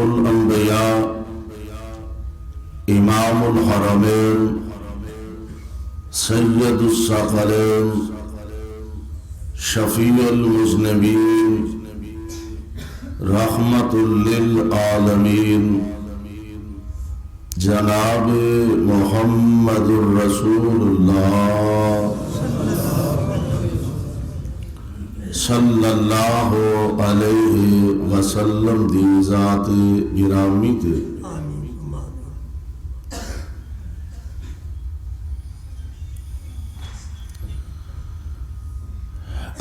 الانبیاء امام الحرمین سید الثقلین شفیع المذنبین رحمت للعالمین جناب محمد الرسول اللہ صلی اللہ علیہ وسلم دی ذات گرامی تے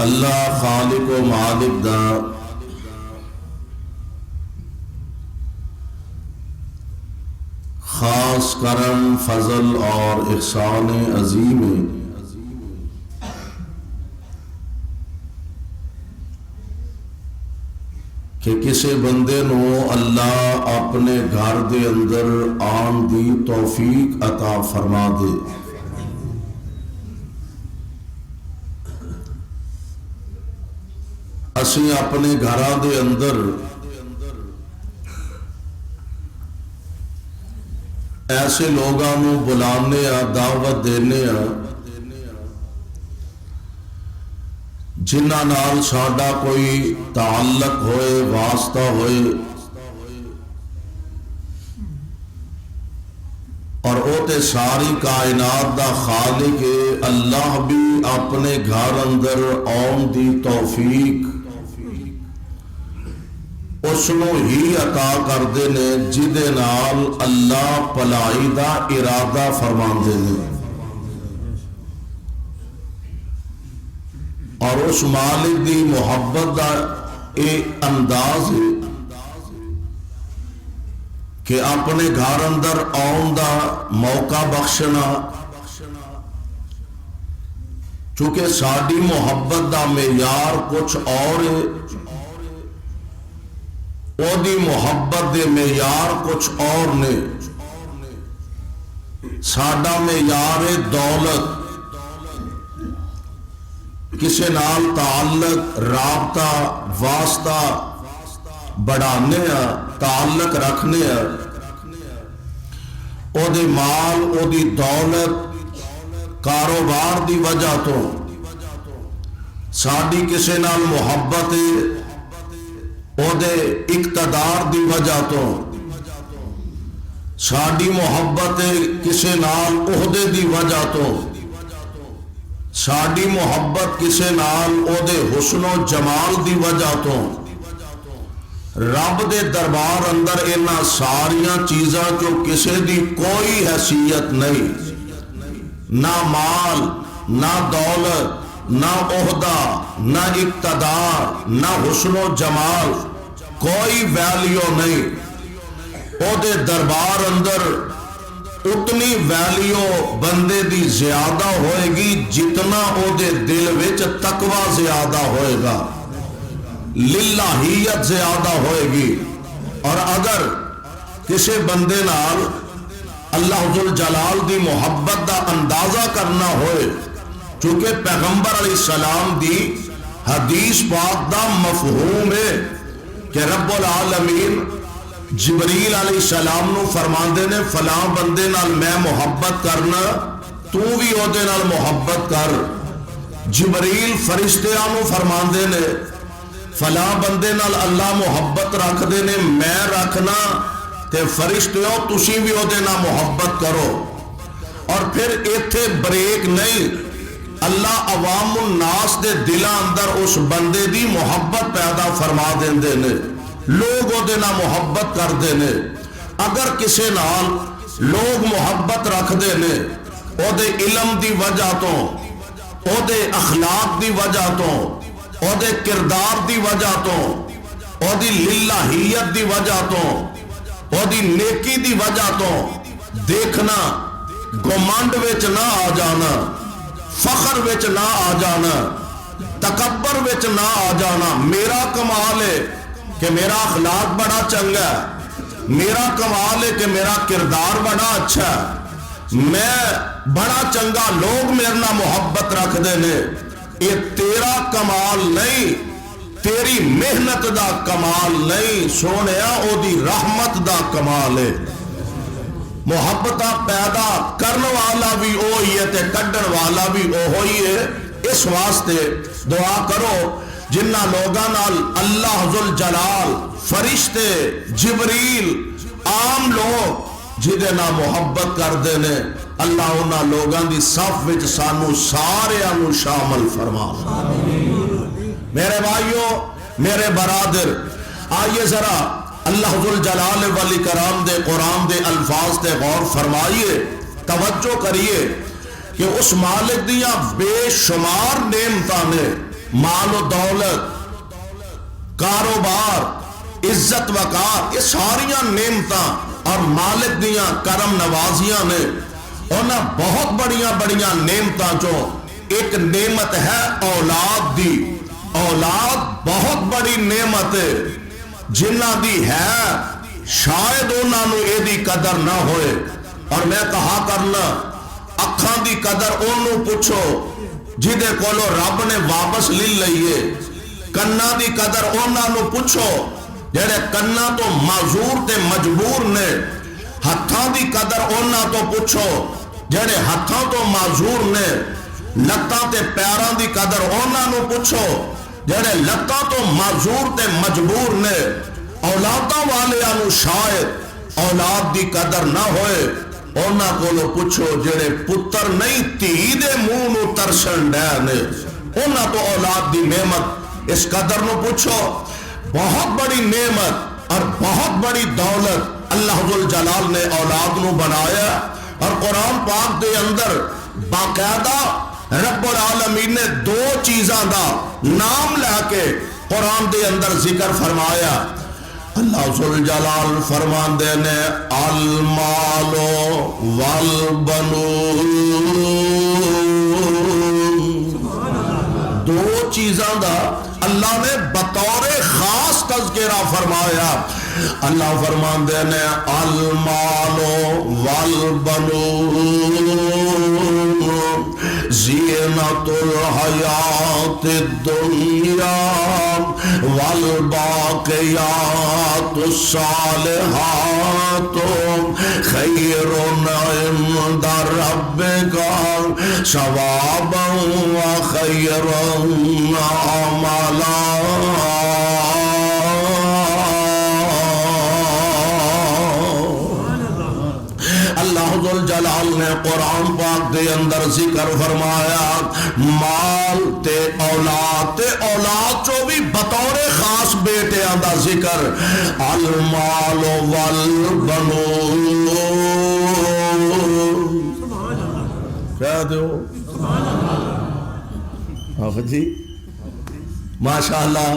اللہ خالق و مالک دا خاص کرم فضل اور احسان عظیم کہ کسی بندے نو اللہ اپنے گھر دے اندر آن دی توفیق عطا فرما دے۔ اسی اپنے گھراں دے اندر ایسے لوگاں نو بلانے دعوت دینے جنہاں نال ساڈا کوئی تعلق ہوئے واسطہ ہوئے اور او تے ساری کائنات دا خالق اللہ بھی اپنے گھر اندر آن دی توفیق اس نو ہی عطا کردے نے جدے نال اللہ پلائی دا ارادہ فرماندے نے، اور اس مالک دی محبت دا ایک انداز ہے کہ اپنے گھر اندر آن دا موقع بخشنا، چونکہ ساڈی محبت دا معیار کچھ اور ہے، او دی محبت دے معیار کچھ اور نے۔ ساڈا معیار ہے دولت، کسی نال تعلق رابطہ واسطہ بڑھانے تعلق رکھنے او دے مال او دی دولت کاروبار دی وجہ تو ساڈی کسی نال محبت او دے اقتدار دی وجہ تو ساڈی محبت کسی نال عہدے دی وجہ تو ساڈی محبت کسی نال او دے حسن و جمال دی وجہ تو رب دے دربار اندر انہاں ساریاں چیزاں جو کسی دی کوئی حیثیت نہیں، نہ مال نہ دولت نہ عہدہ نہ اقتدار نہ حسن و جمال، کوئی ویلیو نہیں۔ او دے دربار اندر اتنی ویلیو بندے دی زیادہ ہوئے گی جتنا او دے دل وچ تقوی زیادہ ہوئے گا، للہیت زیادہ ہوئے گی۔ اور اگر کسی بندے نال اللہ ذوالجلال دی محبت دا اندازہ کرنا ہوئے، چونکہ پیغمبر علیہ السلام دی حدیث پاک دا مفہوم ہے کہ رب العالمین جبریل علیہ السلام نو فرماندے نے فلاں بندے نال میں محبت کرنا، تو بھی او دے نال محبت کر۔ جبریل فرشتیاں نو فرماندے نے فلاں بندے نال اللہ محبت رکھ دے نے، میں رکھنا تے فرشتیوں تسی بھی او دے نال محبت کرو۔ اور پھر ایتھے بریک نہیں، اللہ عوام الناس دے دلاں اندر اس بندے دی محبت پیدا فرما دیندے نے، لوگ او دے نال محبت کر دے نے۔ اگر کسے نال لوگ محبت رکھ دے نے او دے علم دی وجہ تو، او دے اخلاق دی وجہ تو، او دے کردار دی وجہ تو، او دی للہیت دی وجہ تو، او دی نیکی دی وجہ تو، دیکھنا گمانڈ وچ نہ آ جانا، فخر وچ نہ آ جانا، تکبر وچ نہ آ جانا۔ میرا کمال ہے کہ میرا اخلاق بڑا چنگا ہے، میرا کمال ہے کہ میرا کردار بڑا اچھا ہے، میں بڑا چنگا، لوگ میرے نال محبت رکھ دے نے۔ یہ تیرا کمال نہیں، تیری محنت دا کمال نہیں سونیا او دی رحمت دا کمال ہے محبت پیدا کرن والا بھی اوہی ہے تے کڈن والا بھی اوہی ہے اس واسطے دعا کرو جنہ لوگاں نال اللہ ذوالجلال فرشتے جبریل عام لوگ جدے نہ محبت کردے نے اللہ انہاں لوگاں دی صف وچ سانو سارے انو شامل فرما میرے بھائیو میرے برادر آئیے ذرا اللہ ذوالجلال والاکرام دے قرآن دے الفاظ تے غور فرمائیے توجہ کریے کہ اس مالک دیاں بے شمار نعمتاں نے مال و دولت کاروبار عزت وقار یہ ساریاں نعمتاں اور مالک دیاں کرم نوازیاں نے انہاں بہت بڑیاں بڑیاں نعمتاں چوں ایک نعمت ہے اولاد دی اولاد بہت بڑی نعمت ہے جنہ دی ہے شاید انہاں نو اے دی قدر نہ ہوئے اور میں کہا کرنا اکھاں دی قدر انہوں پوچھو جدے کولو رب نے واپس لی لئیے کنہ دی قدر انہاں نو پوچھو جڑے کنہ تو معذور تے مجبور نے ہتھاں دی قدر انہاں تو پوچھو جڑے ہتھاں تو معذور نے لتاں تے پیراں دی قدر انہاں نو پوچھو جڑے لتاں تو معذور تے مجبور نے اولاداں والے انو شاید اولاد دی قدر نہ ہوئے انہاں کولو پوچھو جڑے پتر نہیں تھی دے منہ نو ترسن ڈے نے انہاں تو اولاد دی نعمت اس قدر نو پوچھو بہت بڑی نعمت اور بہت بڑی دولت اللہ ذوالجلال نے اولاد نو بنایا اور قرآن پاک دے اندر باقاعدہ رب العالمین نے دو چیزاں دا نام لے کے قرآن دے اندر ذکر فرمایا اللہ ذوالجلال فرمان دے نے المال والبنون دو چیزاں دا اللہ نے بطور خاص تذکرہ فرمایا اللہ فرمان دے نے المال والبنون زینت الحیات الدنیا والباقیات الصالحات خیر عند ربک ثوابا وخیر عملا اللہ ذوالجلال نے قرآن پاک دے اندر ذکر فرمایا مال تے اولاد چو بھی بطور خاص بیٹے آندہ ذکر المال والبنون کیا دے ہو حافظ جی ماشاءاللہ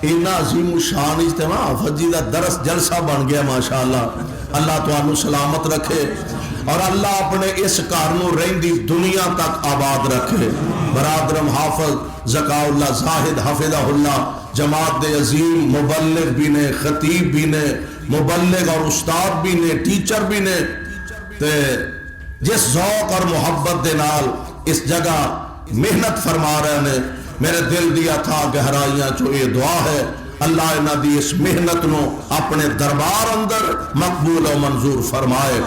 اینا عظیم شان اجتماع حافظ جی دا درس جلسہ بن گیا ماشاءاللہ اللہ تو انو سلامت رکھے اور اللہ اپنے اس کارنو رہندی دنیا تک آباد رکھے برادرم حافظ زکاء اللہ زاہد حفظہ اللہ جماعت دے عظیم مبلغ بھی نے خطیب بھی نے مبلغ اور استاد بھی نے ٹیچر بھی نے تے جس ذوق اور محبت دے نال اس جگہ محنت فرما رہے نے میرے دل دیا تھا گہرائیاں چو یہ دعا ہے اللہ انہ دی اس محنت نو اپنے دربار اندر مقبول و منظور فرمائے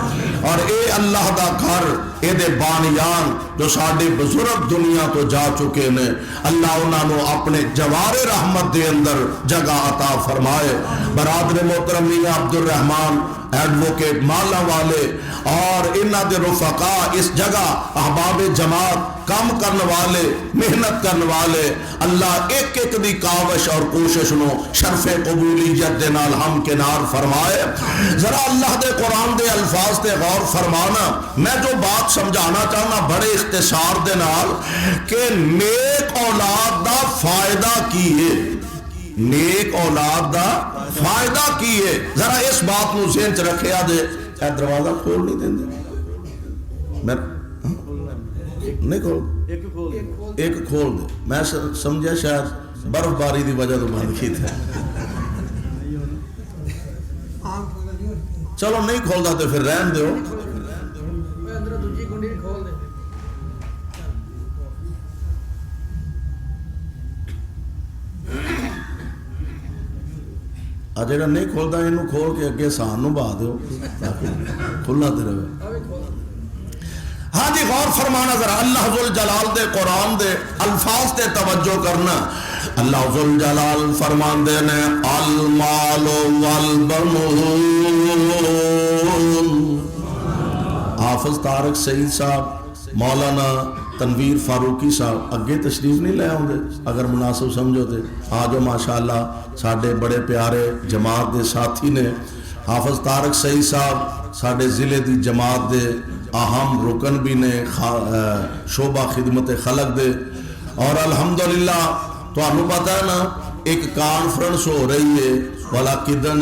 اور اے اللہ دا گھر اے دے بانیان جو ساڑھے بزرگ دنیا تو جا چکے نے اللہ انہ نو اپنے جوار رحمت دے اندر جگہ عطا فرمائے برادر محترم میاں عبدالرحمن ایڈوکیٹ مالا والے اور انہ دے رفقا اس جگہ احباب جماعت کام کرنے والے محنت کرنے والے اللہ ایک ایک دی کاوش اور کوشش نو شرف قبولیت دے نال ہم کنار فرمائے ذرا اللہ دے قرآن دے الفاظ دے غور فرمانا میں جو بات سمجھانا چاہنا بڑے اختصار دے نال کہ نیک اولاد دا فائدہ کی ہے نیک اولاد دا فائدہ کی ہے ذرا اس بات نو ذہن چ رکھے آ دے دروازہ کھول نہیں دیں دے نہیں کھول ایک کھول دے میں سمجھا شاید برف باری دی وجہ تو بند کی تھے چلو نہیں کھول دا تو پھر رہن دے ہو جڑا نہیں کھولتا یہ کھول کے اگے سان نو بہا دیو تاکہ کھلنا تے رہے. ہاں جی غور فرمانا ذرا اللہ ذل جلال دے قرآن دے الفاظ تے توجہ کرنا. اللہ ذل جلال فرمان دے نے المال والبنون. حافظ طارق سعید صاحب مولانا تنویر فاروقی صاحب اگے تشریف نہیں لے آؤں اگر مناسب سمجھو تے آج ماشاءاللہ ساڈے بڑے پیارے جماعت دے ساتھی نے. حافظ طارق سعید صاحب ساڈے ضلع دی جماعت دے اہم رکن بھی نے شعبہ خدمت خلق دے. اور الحمدللہ تو انہوں پتا ہے نا ایک کانفرنس ہو رہی ہے والا کدن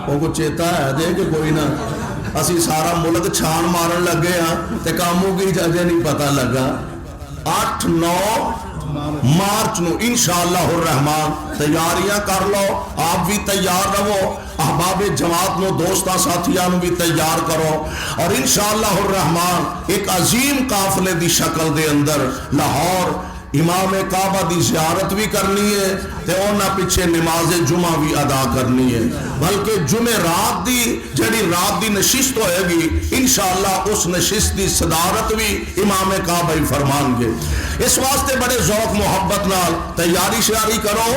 وہ کو چیتا ہے دے کہ کوئی نہ اسی سارا ملک چھان مارن لگے ہاں تے کاموں کی جگہ نہیں پتا لگا. 8-9 مارچ نو انشاءاللہ الرحمن تیاریاں کر لو. آپ بھی تیار رہو, احباب جماعت نو دوستہ ساتھیاں نو بھی تیار کرو. اور انشاءاللہ الرحمن ایک عظیم قافلے دی شکل دے اندر لاہور امام کعبہ دی زیارت بھی کرنی ہے تے اونا پیچھے نماز جمعہ بھی ادا کرنی ہے. بلکہ جمعہ رات دی جڑی رات دی نشست ہوئے گی انشاءاللہ اس نشست دی صدارت بھی امام کعبہ ہی فرمان گے. اس واسطے بڑے ذوق محبت نال تیاری شیاری کرو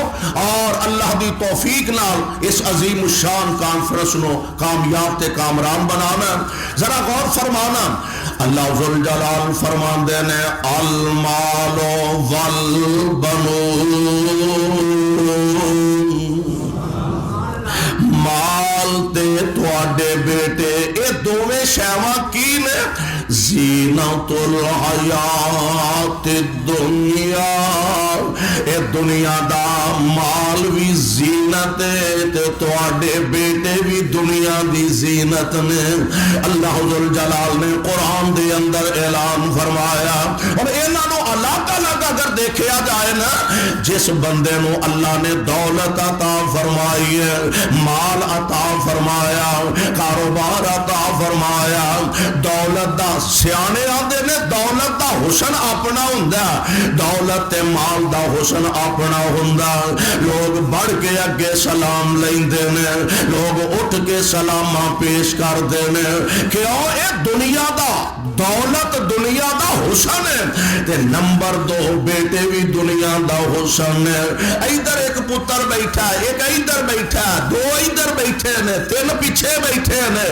اور اللہ دی توفیق نال اس عظیم الشان کانفرنس نو کامیاب تے کامران بنانا. ذرا غور فرمانا اللہ ذل جلال فرمان دینے المال والبنون. مال تے تواڈے بیٹے اے دوویں شیواں کی نے زینت الحیات الدنیا. اے دنیا دا مال بھی زینت تے تواڈے بیٹے بھی دنیا دی زینت نے. اللہ ذل جلال نے قرآن دے اندر اعلان فرمایا. اور انہاں نو الگ الگ اگر دیکھیا جائے نا جس بندے نو اللہ نے دولت عطا فرمائی ہے, مال عطا فرمایا, کاروبار عطا فرمایا, دولت دا سیانے آدھے نے دولت دا حسن اپنا ہوندا, دولت تے مال دا حسن اپنا ہوندا. لوگ بڑھ کے اگے سلام لیندے نے, لوگ اٹھ کے سلاماں پیش کر دے نے. کیوں اے دنیا دا دولت دنیا دا حسن ہے تے نمبر 2 بیٹے بھی دنیا دا حسن ہے. ادھر ایک پتر بیٹھا ہے, ایک ادھر بیٹھا ہے, 2 ادھر بیٹھے نے, 3 پیچھے بیٹھے نے.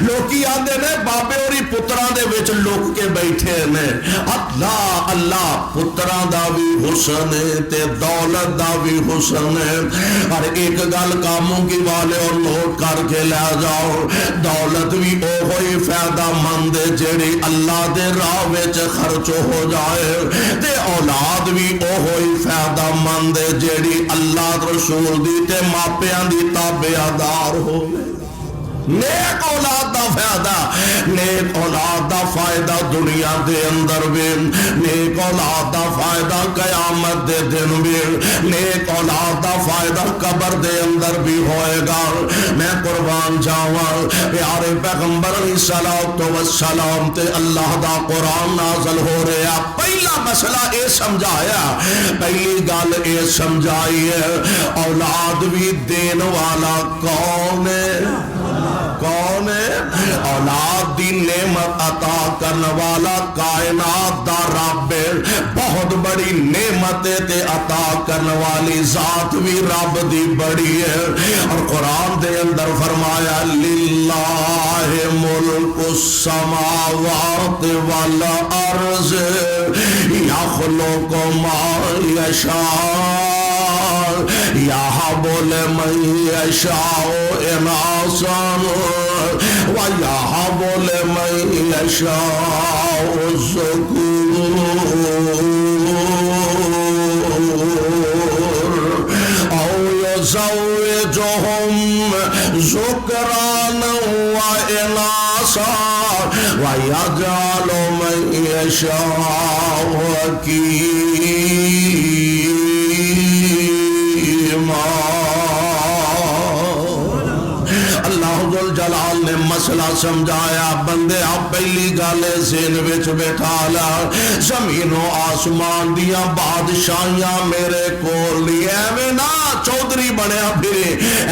لوکی آدھے نے بابے اوری پتران دے وچ لوک کے بیٹھے نے. اللہ اللہ پتران دا بھی حسن ہے تے دولت دا بھی حسن ہے. اور ایک گل کاموں کی والے اور نوٹ کر کے لے جاؤ, دولت بھی اوہی فائدہ مند جیڑی اللہ دے راہ وچ خرچ ہو جائے تے اولاد بھی اوہی فائدہ مند جیڑی اللہ رسول دی تے ماپیاں دی تابعدار ہوے. نیک اولاد دا فائدہ, نیک اولاد دا فائدہ دنیا دے اندر بھی, نیک اولاد دا فائدہ قیامت دے دن بھی, نیک اولاد دا فائدہ قبر دے اندر بھی ہوئے گا. میں قربان جاواں پیارے پیغمبر علیہ السلام تے اللہ دا قرآن نازل ہو رہا. پہلا مسئلہ اے سمجھایا, پہلی گل اے سمجھائی ہے اولاد بھی دین والا کون ہے, کون ہے؟ اولاد دی نعمت عطا کرنے والا کائنات دا رب, بہت بڑی نعمت تے عطا کرنے والی ذات بھی رب دی بڑی ہے. اور قرآن دے اندر فرمایا للہ ملک السماوات والارض یخلق ما یشاء یہب لمن یشاء اناثا ویہب لمن یشاء الذکور او یزوجہم ذکرانا واناثا ویجعل من یشاء عقیما. اللہ ذل جلال نے مسئلہ سمجھایا بندے آپ پہلی گالے سین وچ بیٹھا لا زمین و آسمان دیاں بادشاہیاں میرے کول لی ایویں نہ چودھری بنیا پھری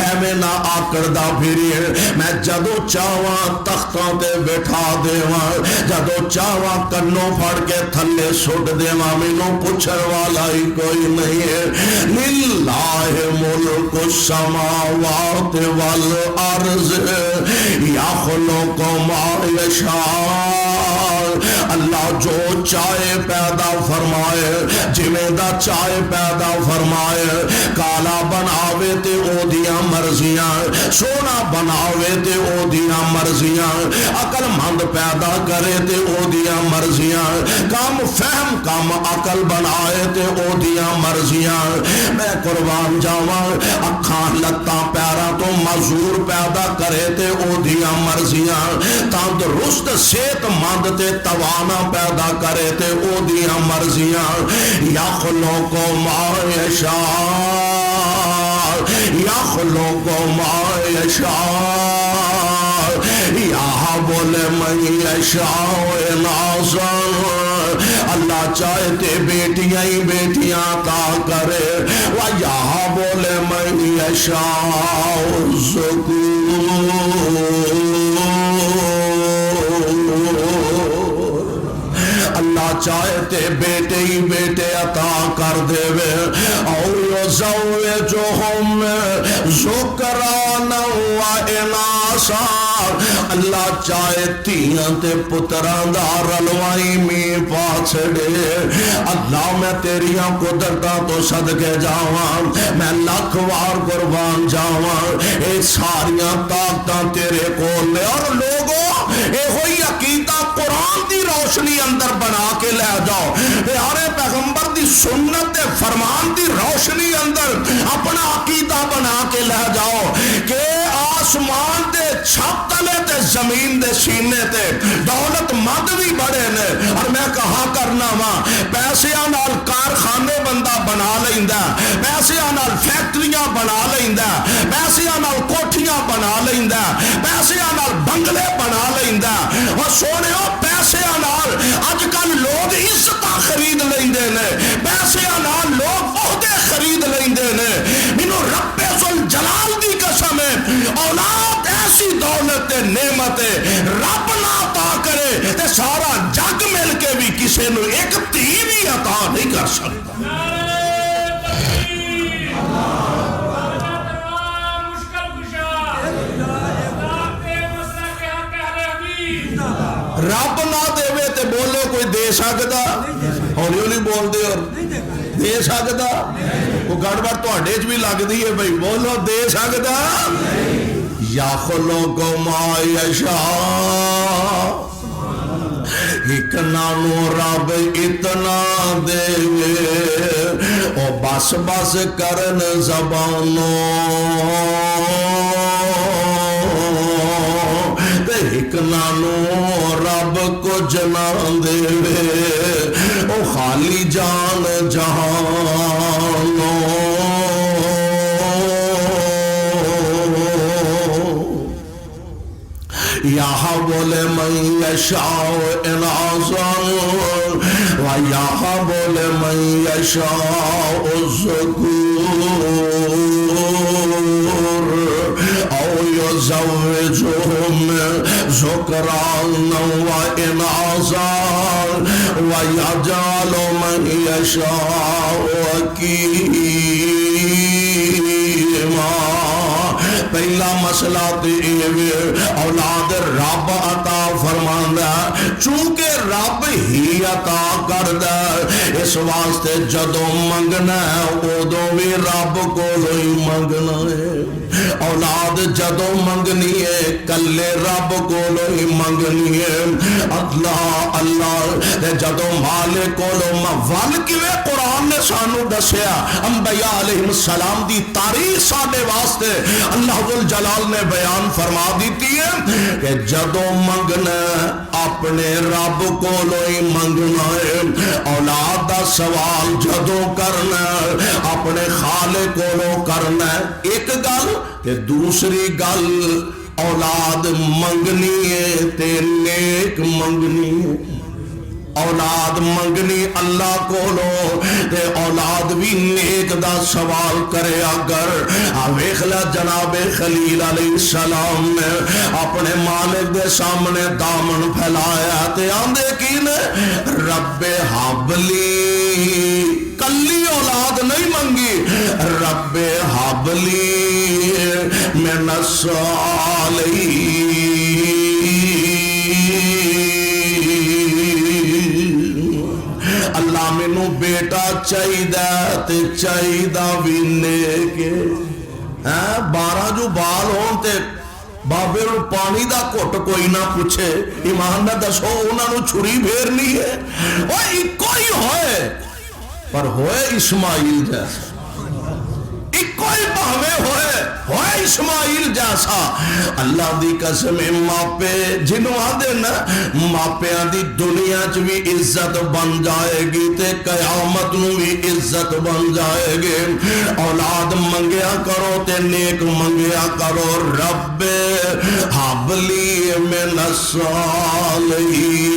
ایویں نہ آکڑدا پھری میں جدو چاواں تختاں تے بٹھا دیواں جدو چاواں کنوں پھڑ کے تھلے سٹ دیواں مینوں پوچھن والا ہی کوئی نہیں ہے للہ ملک السماوات والارض یخلق ما یشاء اللہ جو چاہے پیدا فرمائے جویں دا چاہے پیدا فرمائے کالا بناوے تے او دیاں مرضیاں سونا بناوے تے او دیاں مرضیاں عقل مند پیدا کرے تے او دیاں مرضیاں کم فہم کم عقل بنائے تے او دیاں مرضیاں میں قربان جاواں اکھاں لتاں پیراں تو معذور پیدا کرے تے او دیاں مرضیاں تندرست صحت مند تے توانا پیدا کرے تے او دیاں مرضیاں یخلق ما یشاء یخلق ما یشاء یہب لمن یشاء اناثا اللہ چاہے تے بیٹیاں ہی بیٹیاں عطا کرے وَیَہَبُ لِمَن یشاء الذُّکُورَ اللہ چاہے تے بیٹے ہی بیٹے عطا کر دے وے اور یزوجہم ذکرانا و اناسا اللہ چاہے تیاں تے پتران دا رلوائی میں پا چھڑے اللہ میں تیریاں قدرتاں تو صدقے جاواں میں لاکھ وار قربان جاواں اے ساریاں طاقتاں تیرے کول نے اور لوگوں اے ہوئی عقیدہ قرآن دی روشنی اندر بنا کے لے جاؤ پیارے پیغمبر دی سنت دے فرمان دی روشنی اندر اپنا عقیدہ بنا کے لے جاؤ کہ آسمان دے چھت تلے تے زمین دے سینے تے دولت مند بھی بڑے نے اور میں کہا کرنا وا پیسیاں نال کارخانے بندہ بنا لیندا پیسیاں نال فیکٹریاں بنا لیندا پیسیاں نال کوٹھیاں بنا لیندا پیسیاں نال بنگلے بنا لیندا اور سونےو پیسیاں نال اج کل لوگ عزت خرید لیندے نے پیسیاں نال لوگ عہدے خرید لیندے نے مینوں رب ذل جلال دی قسم ہے اولاد ایسی دولت نعمت رب نہ عطا کرے تے سارا جگ مل کے بھی کسی نو ایک تھی بھی عطا نہیں کر سکتا رب نہ دے تے بولو کوئی دے سکتا ہولی ہولی بول دے اور دے سکتا وہ گڑبڑ تہاڈے وچ بھی لگدی ہے بھائی بولو دے سکتا یخلق ما یشاء ایک نانو رب اتنا دے او بس بس کرن زبانوں ایک نانو رب کو جنا دے او خالی جان جہانوں یہب لمن یشاء اناثا و یہب لمن یشاء الذکور او یزوجہم ذکرانا و اناثا و یجعل من یشاء عقیما پہلا مسئلہ تے اولاد رب عطا فرماندا چونکہ رب ہی عطا کردا اس واسطے جدوں منگنا اودوں بھی رب کولوں ہی منگنا ہے اولاد جدوں منگنی ہے کلے رب کولوں ہی منگنی ہے اللہ اللہ جدوں مالک کولوں ول کیویں قرآن نے سانو دسیا انبیاء علیہ السلام دی تاریخ ساڈے واسطے اللہ ذل جلال نے بیان فرما دیتی ہے کہ جدوں منگنا اپنے رب کولوں ہی منگنا ہے اولاد دا سوال جدوں کرنا اپنے خالق کولوں کرنا ایک گل کہ دوسری گل اولاد منگنی ہے تے نیک منگنی ہے اولاد منگنی اللہ کولو تے اولاد بھی نیک دا سوال کرے اگر ویکھ لے جناب خلیل علیہ السلام نے اپنے مالک دے سامنے دامن پھیلایا تے آندے کی نے رب حبلی کلی اولاد نہیں منگی رب حبلی من الصالحین اللہ مینوں بیٹا چاہیدا تے چاہیدا بھی نیک بارہ جو بال ہون تے بابے نوں پانی دا گھٹ کوئی نہ پوچھے ایمان نہ دسو انہاں نوں چھری پھیرنی ہے او اکو ہی ہوئے پر ہوئے اسماعیل جیسا کوئی بہوے ہوئے اسماعیل جیسا اللہ دی قسم ماپے جنوں آدھے نا ماپیاں دی دنیا چ بھی عزت بن جائے گی تے قیامت نوں بھی عزت بن جائے گی اولاد منگیا کرو تے نیک منگیا کرو رب حبلی من الصالحین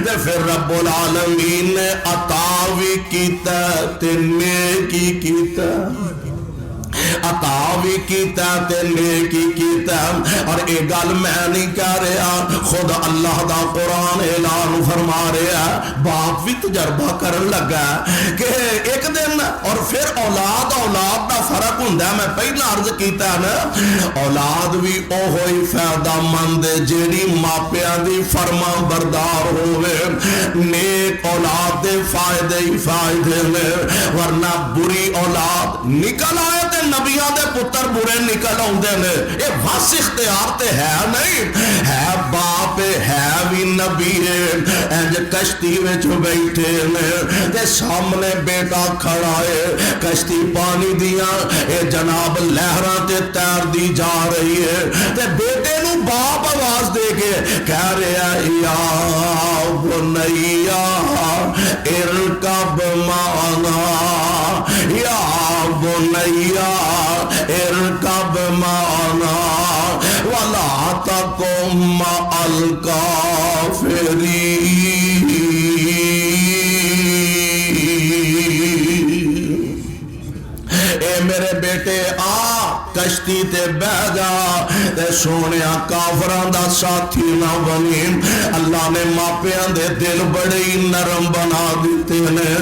تے پھر رب العالمین نے عطا بھی کیتا تے نیکی کیتا عطا بھی کیتا تے نیکی کیتا اور ایک گل میں نہیں کہہ رہا خود اللہ دا قرآن اعلان فرما رہا باپ بھی تجربہ کرن لگا کہ ایک دن اور پھر اولاد دا فرق ہوندا میں پہلا عرض کیتا نا اولاد بھی اوہی فائدہ مند جیڑی ماپیاں دی فرما بردار ہوئے نیک اولاد دے فائدے ہی فائدے میں ورنہ بری اولاد نکل آئے تے نبیاں دے پتر برے نکل آؤندے نے یہ بس اختیار تے ہے نہیں ہے باپ ہے بھی نبی ہے انج کشتی وچ بیٹھے نے تے سامنے بیٹا کھڑا ہے کشتی پانی دیاں اے جناب لہراں تے تیر دی جا رہی ہے تے بیٹے نو باپ آواز دے کے کہہ رہا یا بنیا ارکب معنا یا بنیا ارکب معنا ولا تکن مع الکافرین اے میرے بیٹے آ کشتی تے بہ جا تے سونیا کافراں دا ساتھی نہ بنی اللہ نے ماپیاں دے دل بڑے نرم بنا دیتے نے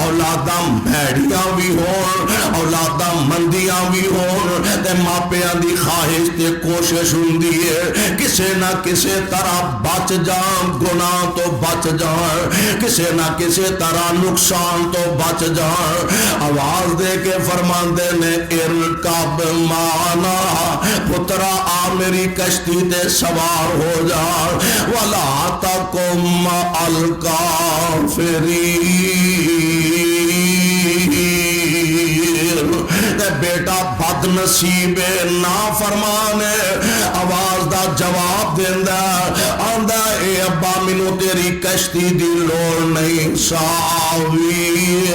اولاداں بھیڑیاں بھی ہون اولاداں مندیاں بھی ہون تے ماپیاں دی خواہش تے کوشش ہوندی ہے کسے نہ کسے طرح بچ جان گناہ تو بچ جان کسے نہ کسے طرح نقصان تو بچ جان آواز دے کے فرماندے نے ارکب معنا پترا آ میری کشتی تے سوار ہو جا ولا تکن مع الکافرین بیٹا بد نصیب نا فرمانے آواز دا جواب دیندا آندا اے ابا مینوں تیری کشتی دی لوڑ نہیں ساوی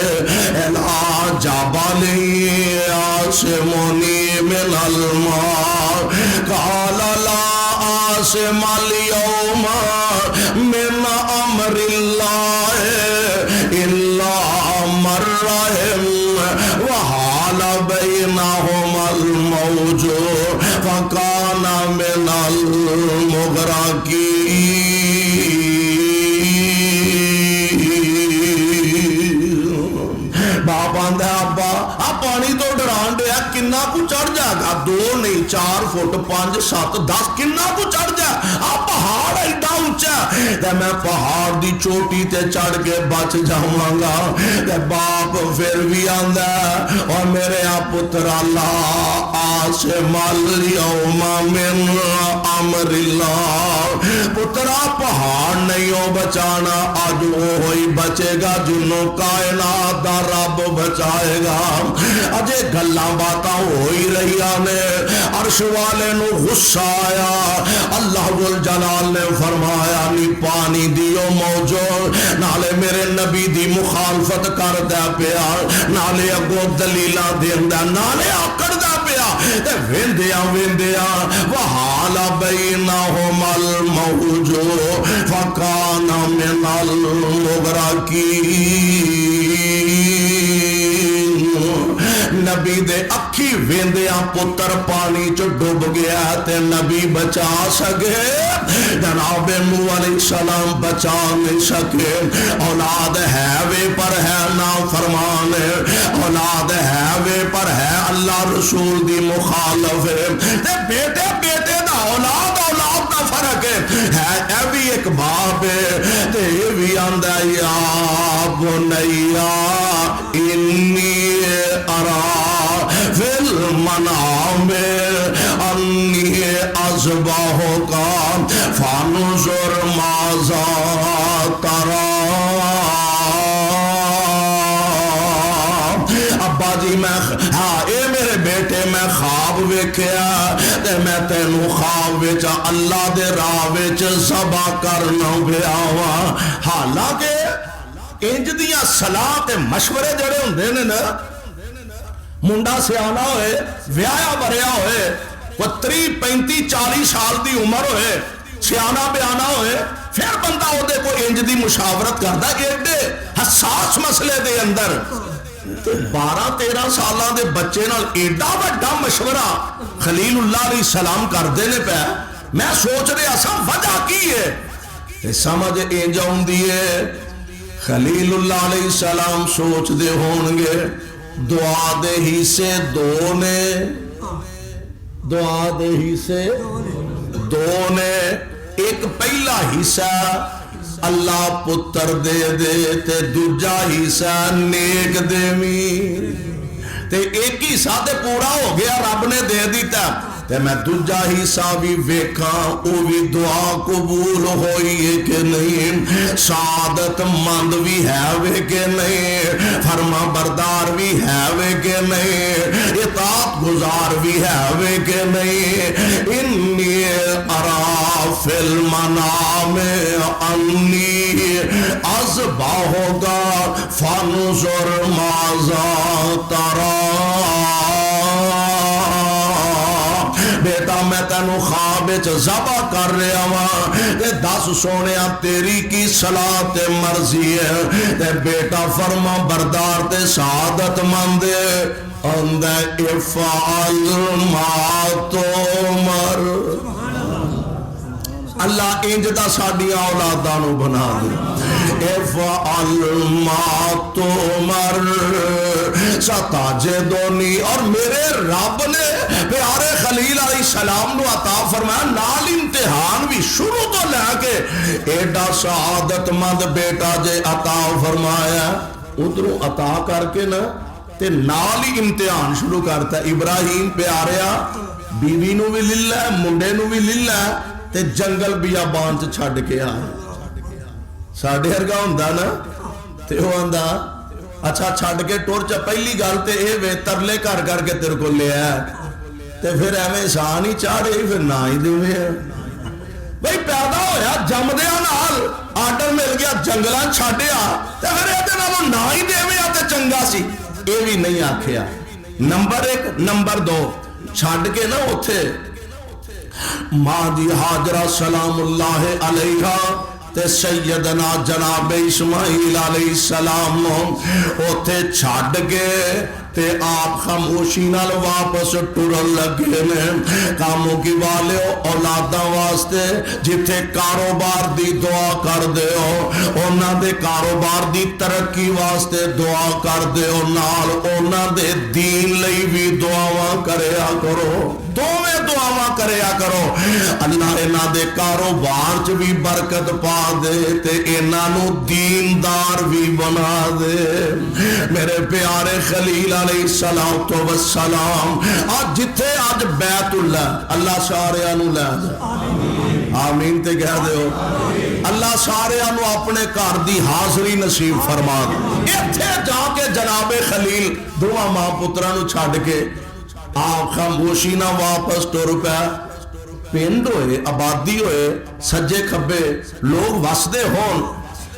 الا جبل آسمونی من الماء قال لا عاصم اليوم من امر الله الا من رحم وحال بينهما الموج فكان من المغرقين باپ آندا ابا آ پانی تو ڈران دیا کنا کو چڑھ جائے گا 2 نہیں 4 فٹ 5 7 10 کنا کو چڑھ جائے آ پہاڑ ایڈا اونچا تے میں پہاڑ دی چوٹی تے چڑھ کے بچ جاواں گا تے باپ پھر بھی آندا اور میرے پتر اللہ عاصم اليوم من امر اللہ پترا پہاڑ نہیں ہو بچانا اج وہی بچے گا جنوں کائنات دا رب بچائے گا اجے گلاں باتاں ہو ہی رہی نے عرش والے نو غصہ آیا، اللہ ذل جلال نے فرمایا نی پانی دیو موجو نالے میرے نبی دی مخالفت کردا پیا، نالے اگوں دلیلاں دیندا، نالے آکڑدا پیا تے ویندیاں ویندیاں وحال بینہم الموج فکان من المغرقین۔ نبی دے اکھی ویندیاں پتر پانی چ ڈوب گیا تے نبی بچا سکے، جناب نوح علیہ السلام بچا نہیں سکے۔ اولاد ہے وے پر ہے نافرمان، اولاد ہے وے پر ہے اللہ رسول دی مخالف، تے بیٹے بیٹے دا اولاد اولاد دا فرق ہے، اے بھی ایک باپ ہے تے یہ بھی آندا یا بنیا انی ارا فی المنام انی اذبحک فانظر ماذا تری۔ ابا جی میں ہاں اے میرے بیٹے میں خواب ویکھیا تے میں تینوں خواب وچ اللہ دے راہ وچ ذبح کرنا پیا وا۔ حالانکہ انج دیاں صلاح تے مشورے جڑے ہوندے نے نا، منڈا سیانا ہوئے ویایا بریا ہوئے وہ 30 35 40 سال دی عمر ہوئے سیانا بیانا ہوئے، پھر بندہ وہ دے کوئی انج دی مشاورت کردا کہ ایڈے حساس مسئلے دے اندر 12 13 سالاں دے بچے نال ایڈا بڑا مشورہ خلیل اللہ علیہ السلام کردے نے پہ۔ میں سوچ رہا سا وجہ کی ہے، سمجھ انج آؤندی ہے خلیل اللہ علیہ السلام سوچ دے ہون گے دعا دے ہی سے دو نے، دعا دے ہی سے دو نے، ایک پہلا حصہ اللہ پتر دے دے تے دوجا حصہ نیک دیوی، تے ایک ہی ساتھ پورا ہو گیا رب نے دے دیتا تے میں دوجا حصہ بھی ویکھاں او بھی دعا قبول ہوئی ہے کہ نہیں، سعادت مند بھی ہے وے کہ نہیں، فرما بردار بھی ہے وے کہ نہیں، اطاعت گزار بھی ہے وے کہ نہیں۔ انی ارا فی المنام انی اذبحک فانظر ماذا تری۔ بیٹا میں تینوں خواب وچ ذبح کر رہا ہاں تے دس سونیا تیری کی صلاح تے مرضی ہے، تے بیٹا فرما بردار تے سعادت مند اندے افعل ما تؤمر۔ اللہ انج دا ساڈیاں اولاداں نو بنا دے، افعل ما تؤمر ستجدنی۔ اور میرے رب نے پیارے خلیل علیہ السلام نو عطا فرمایا نال امتحان بھی شروع تو لے کے ایڈا سعادت مند بیٹا جے عطا فرمایا، ادھروں عطا کر کے نا تے نال ہی امتحان شروع کرتا۔ ابراہیم پیاریا بیوی نو بھی للہ منڈے نو بھی للہ تے جنگل بیابان چ چھڈ کے آئے۔ ساڈے ورگا ہوندا نا تے او آندا اچھا چھڈ کے ٹر چا، پہلی گل تے اے وے ترلے کر کر کے تیرے کو لے آیا تے پھر ایویں انسان ہی چاڑے پھر نہ ہی دیویں بھئی پیدا ہویا جمدیاں نال آرڈر مل گیا جنگلاں چھڈیا تے پھر اے نالوں نہ ہی دیویں تے چنگا سی، اے بھی نہیں آکھیا۔ نمبر 1 نمبر 2 چھڈ کے نا اوتھے ماں دی ہاجرہ سلام اللہ علیہا تے سیدنا جناب اسماعیل علیہ السلام اوتھے چھڈ کے تے آپ خاموشی نال واپس ٹرن لگے نے۔ کاموں کی والے اولاداں واسطے جتھے کاروبار دی دعا کر دیو، انہاں دے کاروبار دی ترقی واسطے دعا کر دیو، نال انہاں دے دین لئی بھی دعاواں کریا کرو، دوویں دعاواں کریا کرو۔ اللہ انہاں دے کاروبار چ بھی برکت پا دے تے انہاں نو دیندار بھی بنا دے۔ میرے پیارے خلیل علیہ السلام آج جتھے آج بیت اللہ اللہ سارے نو لے جائے، آمین تے کہہ دیو، اللہ سارے نو اپنے گھر دی حاضری نصیب فرما دے۔ ایتھے جا کے جناب خلیل دونوں ماں پتراں نو چھڈ کے آپ خاموشی نہ واپس ٹر پیا پنڈ ہوئے آبادی ہوئے سجے کھبے لوگ وسدے ہون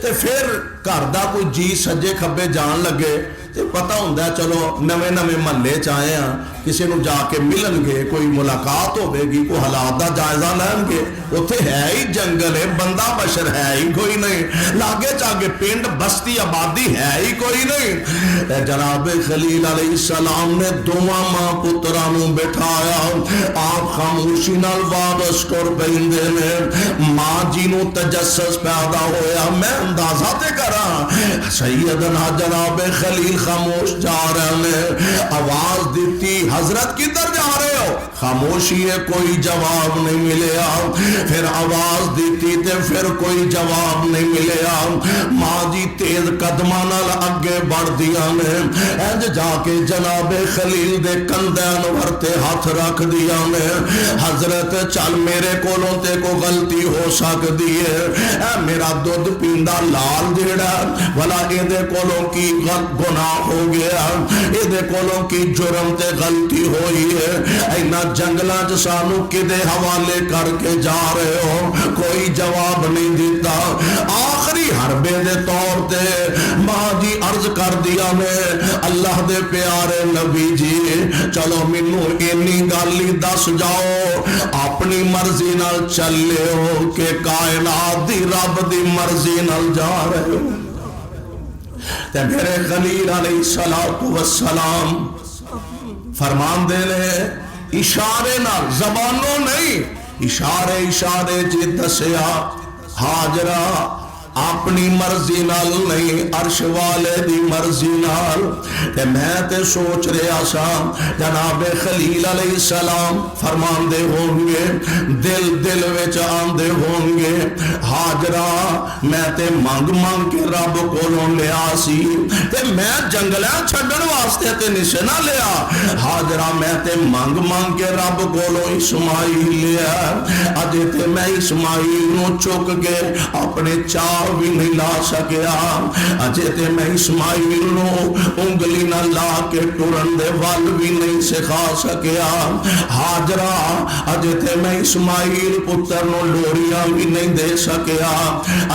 تے پھر گھر دا کوئی جی سجے کھبے جان لگے تے پتہ ہوندا چلو نویں نویں محلے چ آئے ہاں کسی نو جا کے ملن گے کوئی ملاقات ہوے گی کوئی حالات دا جائزہ لین گے اوتھے ہے ہی جنگل ہے بندہ بشر ہے ہی کوئی نہیں لاگے چاگے پنڈ بستی آبادی ہے ہی کوئی نہیں اے جناب خلیل علیہ السلام نے دوواں ماں پتراں نو بٹھایا آپ خاموشی نال واپس ٹر پیندے نے ماں جی نو تجسس پیدا ہویا میں اندازہ تے کراں سیدنا جناب خلیل خاموش جا رہے نے آواز دیتی حضرت کدھر جا رہے ہو خاموشی ہے کوئی جواب نہیں ملیا پھر آواز دیتی تے پھر کوئی جواب نہیں ملیا ماں جی تیز قدمہ نال اگے بڑھ دیا نے انج جا کے جناب خلیل دے کندین ورتے ہاتھ رکھ دیا نے حضرت چل میرے کولوں تے کو غلطی ہو سکتی ہے اے میرا دودھ پیندا لال جیڑا والا اے دے کولوں کی گناہ ہو گیا اے دے کولوں کی جرم تے غلطی ہوئی ہے اینا جنگلاں چ سانو کدے حوالے کر کے جا رہے ہو کوئی جواب نہیں دیتا آخری حربے دے طور تے ماں جی عرض کر دیا میں اللہ دے پیارے نبی جی چلو مینوں اینی گل ہی دس جاؤ اپنی مرضی نال چلے ہو کہ کائنات دی رب دی مرضی نال جا رہے ہو تے میرے خلیل علیہ السلام فرمان دے لے اشارے نہ زبانوں نہیں اشارے جی دسیا حاجرہ اپنی مرضی نال نہیں عرش والے دی مرضی نال تے میں تے سوچ رہا سا جناب خلیل علیہ السلام فرمان دے ہوں گے دل وچ آندے ہوں گے حاجرہ میں تے مانگ کے رب کولوں لیا سی تے میں جنگلاں چھڈن واسطے تے نشانہ لیا حاجرہ میں تے مانگ کے رب کولوں اسماعیل لیا اج تے میں اسماعیل نو چک کے اپنے چاہ بھی نہیں لا سکیا اجے تے میں اسماعیل نو انگلی نہ لا کے ٹرن دے وال بھی نہیں سکھا سکیا حاجرہ اجے تے میں اسماعیل پتر نو لوریاں بھی نہیں دے سکیا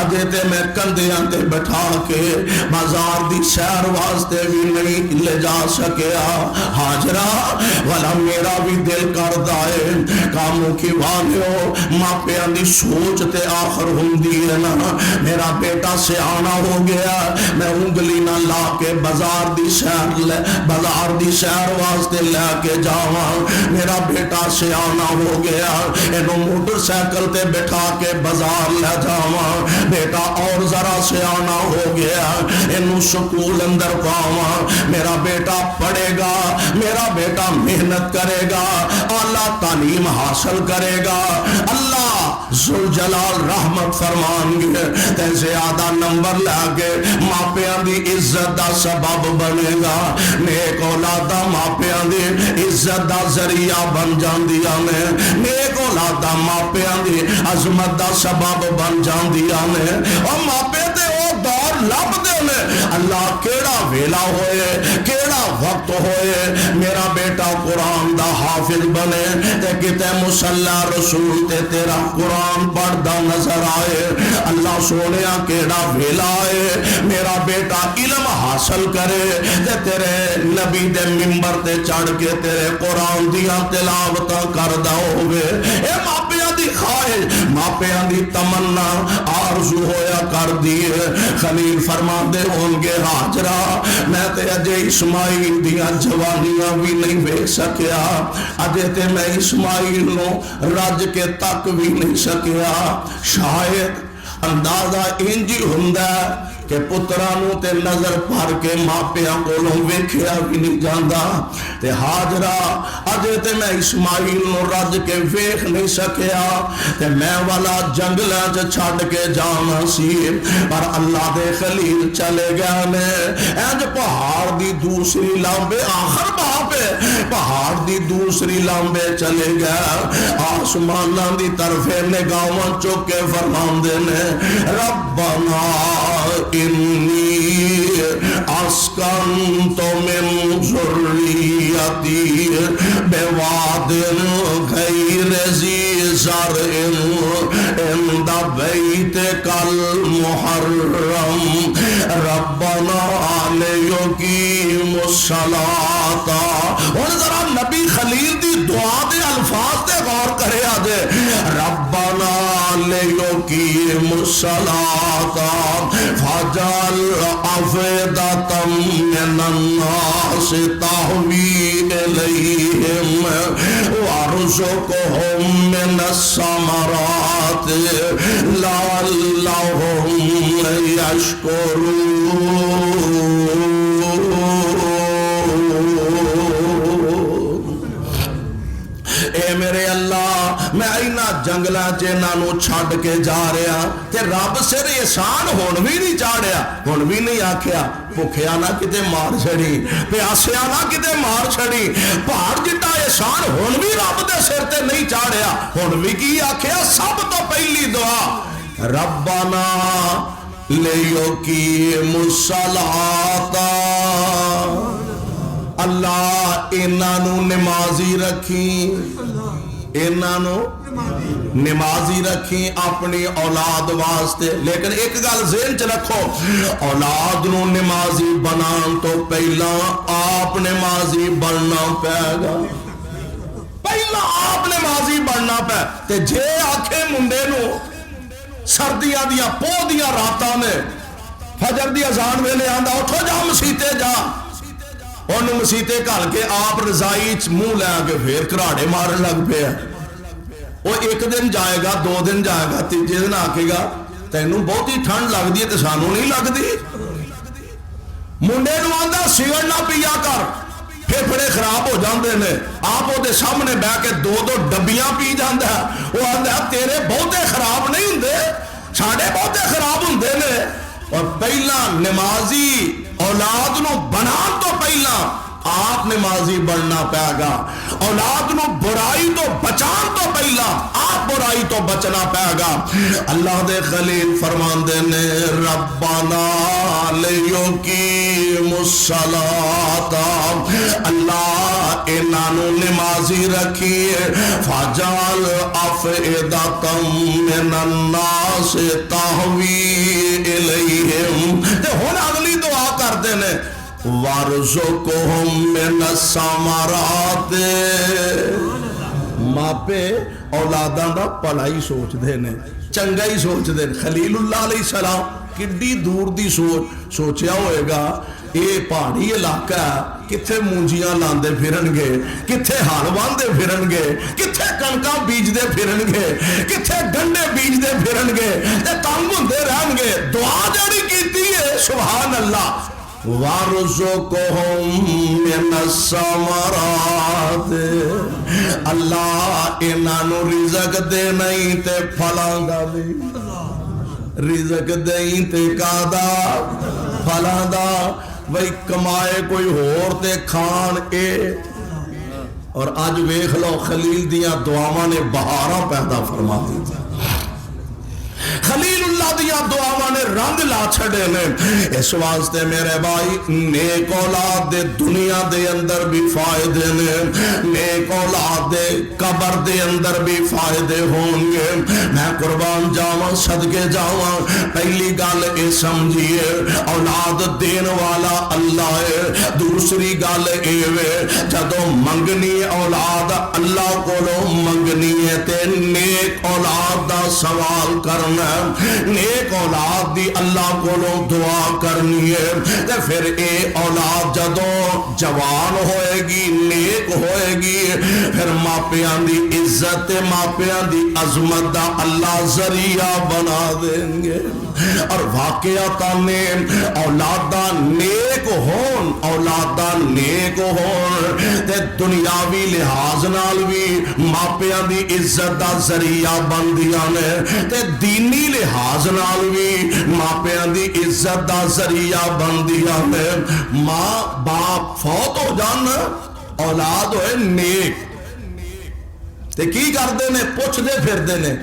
اجے تے میں کندیاں تے بٹھا کے بازار دی سیر واسطے بھی نہیں لے جا سکیا حاجرہ والا میرا بھی دل کردا ہے کاموں کی والیو ماپیاں دی سوچ تے آخر ہوندی ہے نا میرا بیٹا سیانا ہو گیا میں انگلی نہ لا کے بازار دی سیر واسطے لے کے جاواں میرا بیٹا سیانا ہو گیا اینو موٹر سائیکل تے بٹھا کے بازار لے جاواں بیٹا اور ذرا سیانا ہو گیا اینو سکول اندر پاواں میرا بیٹا پڑھے گا میرا بیٹا محنت کرے گا اعلیٰ تعلیم حاصل کرے گا اللہ ذوالجلال رحمت فرمان گے تے زیادہ نمبر لے کے ماپیاں دی عزت دا سبب بنے گا نیک اولاداں ماپیاں دی عزت دا ذریعہ بن جاندیاں نے نیک اولاداں ماپیاں دی عظمت دا سبب بن جاندیاں نے اور ماپے تے او دور لب دے نے اللہ کیڑا ویلا ہوئے کیڑا وقت ہوئے میرا بیٹا قرآن دا حافظ بنے تے کتے مصلی رسول تے تیرا قرآن پڑھدا نظر آئے اللہ سونیا کیڑا ویلا ہے میرا بیٹا علم حاصل کرے تے تیرے نبی دے منبر تے چڑھ کے تیرے قرآن دیاں تلاوتاں کردا ہوئے اے ماپیاں دی خواہش ماپیاں دی تمنا آرزو ہویا کر دیے خلیل فرما دے ہوں گے حاجرہ میں تے اجے اسماعیل دیاں جوانیاں بھی نہیں ویکھ سکیا اجے تے میں اسماعیل نو رج کے تک بھی نہیں سکیا شاید اندازہ انجی ہوندا کہ پترانوں تے نظر پھر کے ماپیاں کولوں ویکھیا بھی نہیں جاندا تے حاجرہ اجے تے میں اسماعیل نو رج کے ویکھ نہیں سکیا تے میں والا جنگلاں چ چھڈ کے جانا سی پر اللہ دے خلیل چلے گئے نے انج پہاڑ دی دوسری لمبے آخر باپے پہاڑ دی دوسری لمبے چلے گیا آسماناں دی طرف نگاہاں چک کے فرماندے نے ربنا انی اسکنت من ذریتی بواد غیر ذی زرع عند بیتک المحرم ربنا لیقیموا الصلاۃ. ہن ذرا نبی خلیل دی دعا دے الفاظ تے غور کرے آجے ربنا لیقیموا الصلاۃ فاجعل افئدۃ من الناس تہوی الیہم وارزقہم من الثمرات لعلہم یشکرون. اے میرے اللہ میں اینا جنگلہ چینانو چھڑ کے جا رہا تے رب سر احسان ہون بھی نہیں چاڑیا ہون بھی نہیں آکھیا بھکھیا نہ کتے مار چھڑی پیاسیا نہ کتے مار چھڑی پہاڑ جٹا احسان ہون بھی رب دے سر تے نہیں چاڑیا ہون بھی کی آکھیا سب تو پہلی دعا ربنا لیقیموا الصلاۃ. اللہ انہوں نمازی رکھی نمازی رکھی اپنی اولاد واسطے. لیکن ایک گل ذہن چ رکھو اولاد نو نمازی بنان تو پہلا آپ نمازی بننا پائے گا پہلا آپ نمازی بننا پائے. تے جے آکھے منڈے نو سردیاں دیا پو دیا راتاں میں فجر دی اذان ویلے آندا اٹھو جا مسیتے جا انہوں مسیتے کھل کے آپ رضائی منہ لے کے پھر کراڑے مارن لگ پہ وہ ایک دن جائے گا دو دن جائے گا تیجے دن آکے گا تینوں بہت ہی ٹھنڈ لگ دی ہے تے سانوں نہیں لگ دی. منڈے نو آندا سیگڑ نہ پیا کر پھیپھڑے خراب ہو جاندے نے آپ وہ دے سامنے بہ کے دو ڈبیاں پی جاندا ہے وہ آندا تیرے بہتے خراب نہیں ہوندے ساڈے بہتے خراب ہوندے نے. اور پہلا نمازی اولاد نو بنان تو پہلا آپ نمازی بننا پائے گا. اولاد نو برائی تو بچان تو پہلا آپ برائی تو بچنا پائے گا. اللہ دے خلیل فرماندے نے ربنا لیقیموا الصلاۃ اللہ انہوں نمازی رکھیے فاجعل افئدۃ من الناس تہوی الیہم. تے ہن اگلی دعا کردے نے وارزقہم من الثمرات. ماپے اولاداں دا پلائی سوچ دے نے چنگا ہی سوچ دے. خلیل اللہ علیہ السلام کڈی دور دی سوچیا ہوئے گا یہ پہاڑی علاقہ کتھے مونجیاں لاندے پھرن گے کتھے ہل باندے پھرن گے کتھے کنکاں بیجدے پھرن گے کتھے گنڈے بیجدے پھرن گے تے تنگ ہوندے رہن گے. دعا جڑی کیتی ہے سبحان اللہ وَارْزُقْهُم مِّنَ الثَّمَرَاتِ اللہ انہوں رزق دے نہیں تے پھلاں دا بھی رزق دیں تے کادا پھلاں دا وہی کمائے کوئی ہور تے کھان اے. اور آج ویکھ لو خلیل دیاں دعاواں نے بہاراں پیدا فرما دی. خلیل اللہ دیا دعاواں نے رنگ لا چھڑے نے. اس واسطے میرے بھائی نیک اولاد دے دنیا دے اندر بھی فائدے نے نیک اولاد دے قبر دے اندر بھی فائدے ہوں گے. میں قربان جاواں صدقے جاواں پہلی گل اے سمجھیے اولاد دین والا اللہ ہے. دوسری گل اے وے جدوں منگنی اولاد اللہ کولوں منگنی ہے تے نیک اولاد دا سوال کرنا نیک اولاد دی اللہ کولوں دعا کرنی ہے تے پھر اے اولاد جدوں جوان ہوئے گی نیک ہوئے گی پھر ماپیاں دی عزت ماپیاں دی عظمت دا اللہ ذریعہ بنا دیں گے. اور واقعہ نے اولاداں نیک ہون اولاداں نیک ہون تے دنیاوی لحاظ نال بھی ماپیاں دی عزت دا ذریعہ بندیاں نے تے دینی لحاظ نال بھی ماپیاں دی عزت دا ذریعہ بندیاں نے. ماں باپ فوت ہو جان اولاد ہوئے نیک تے کی کردے نے پوچھدے پھردے نے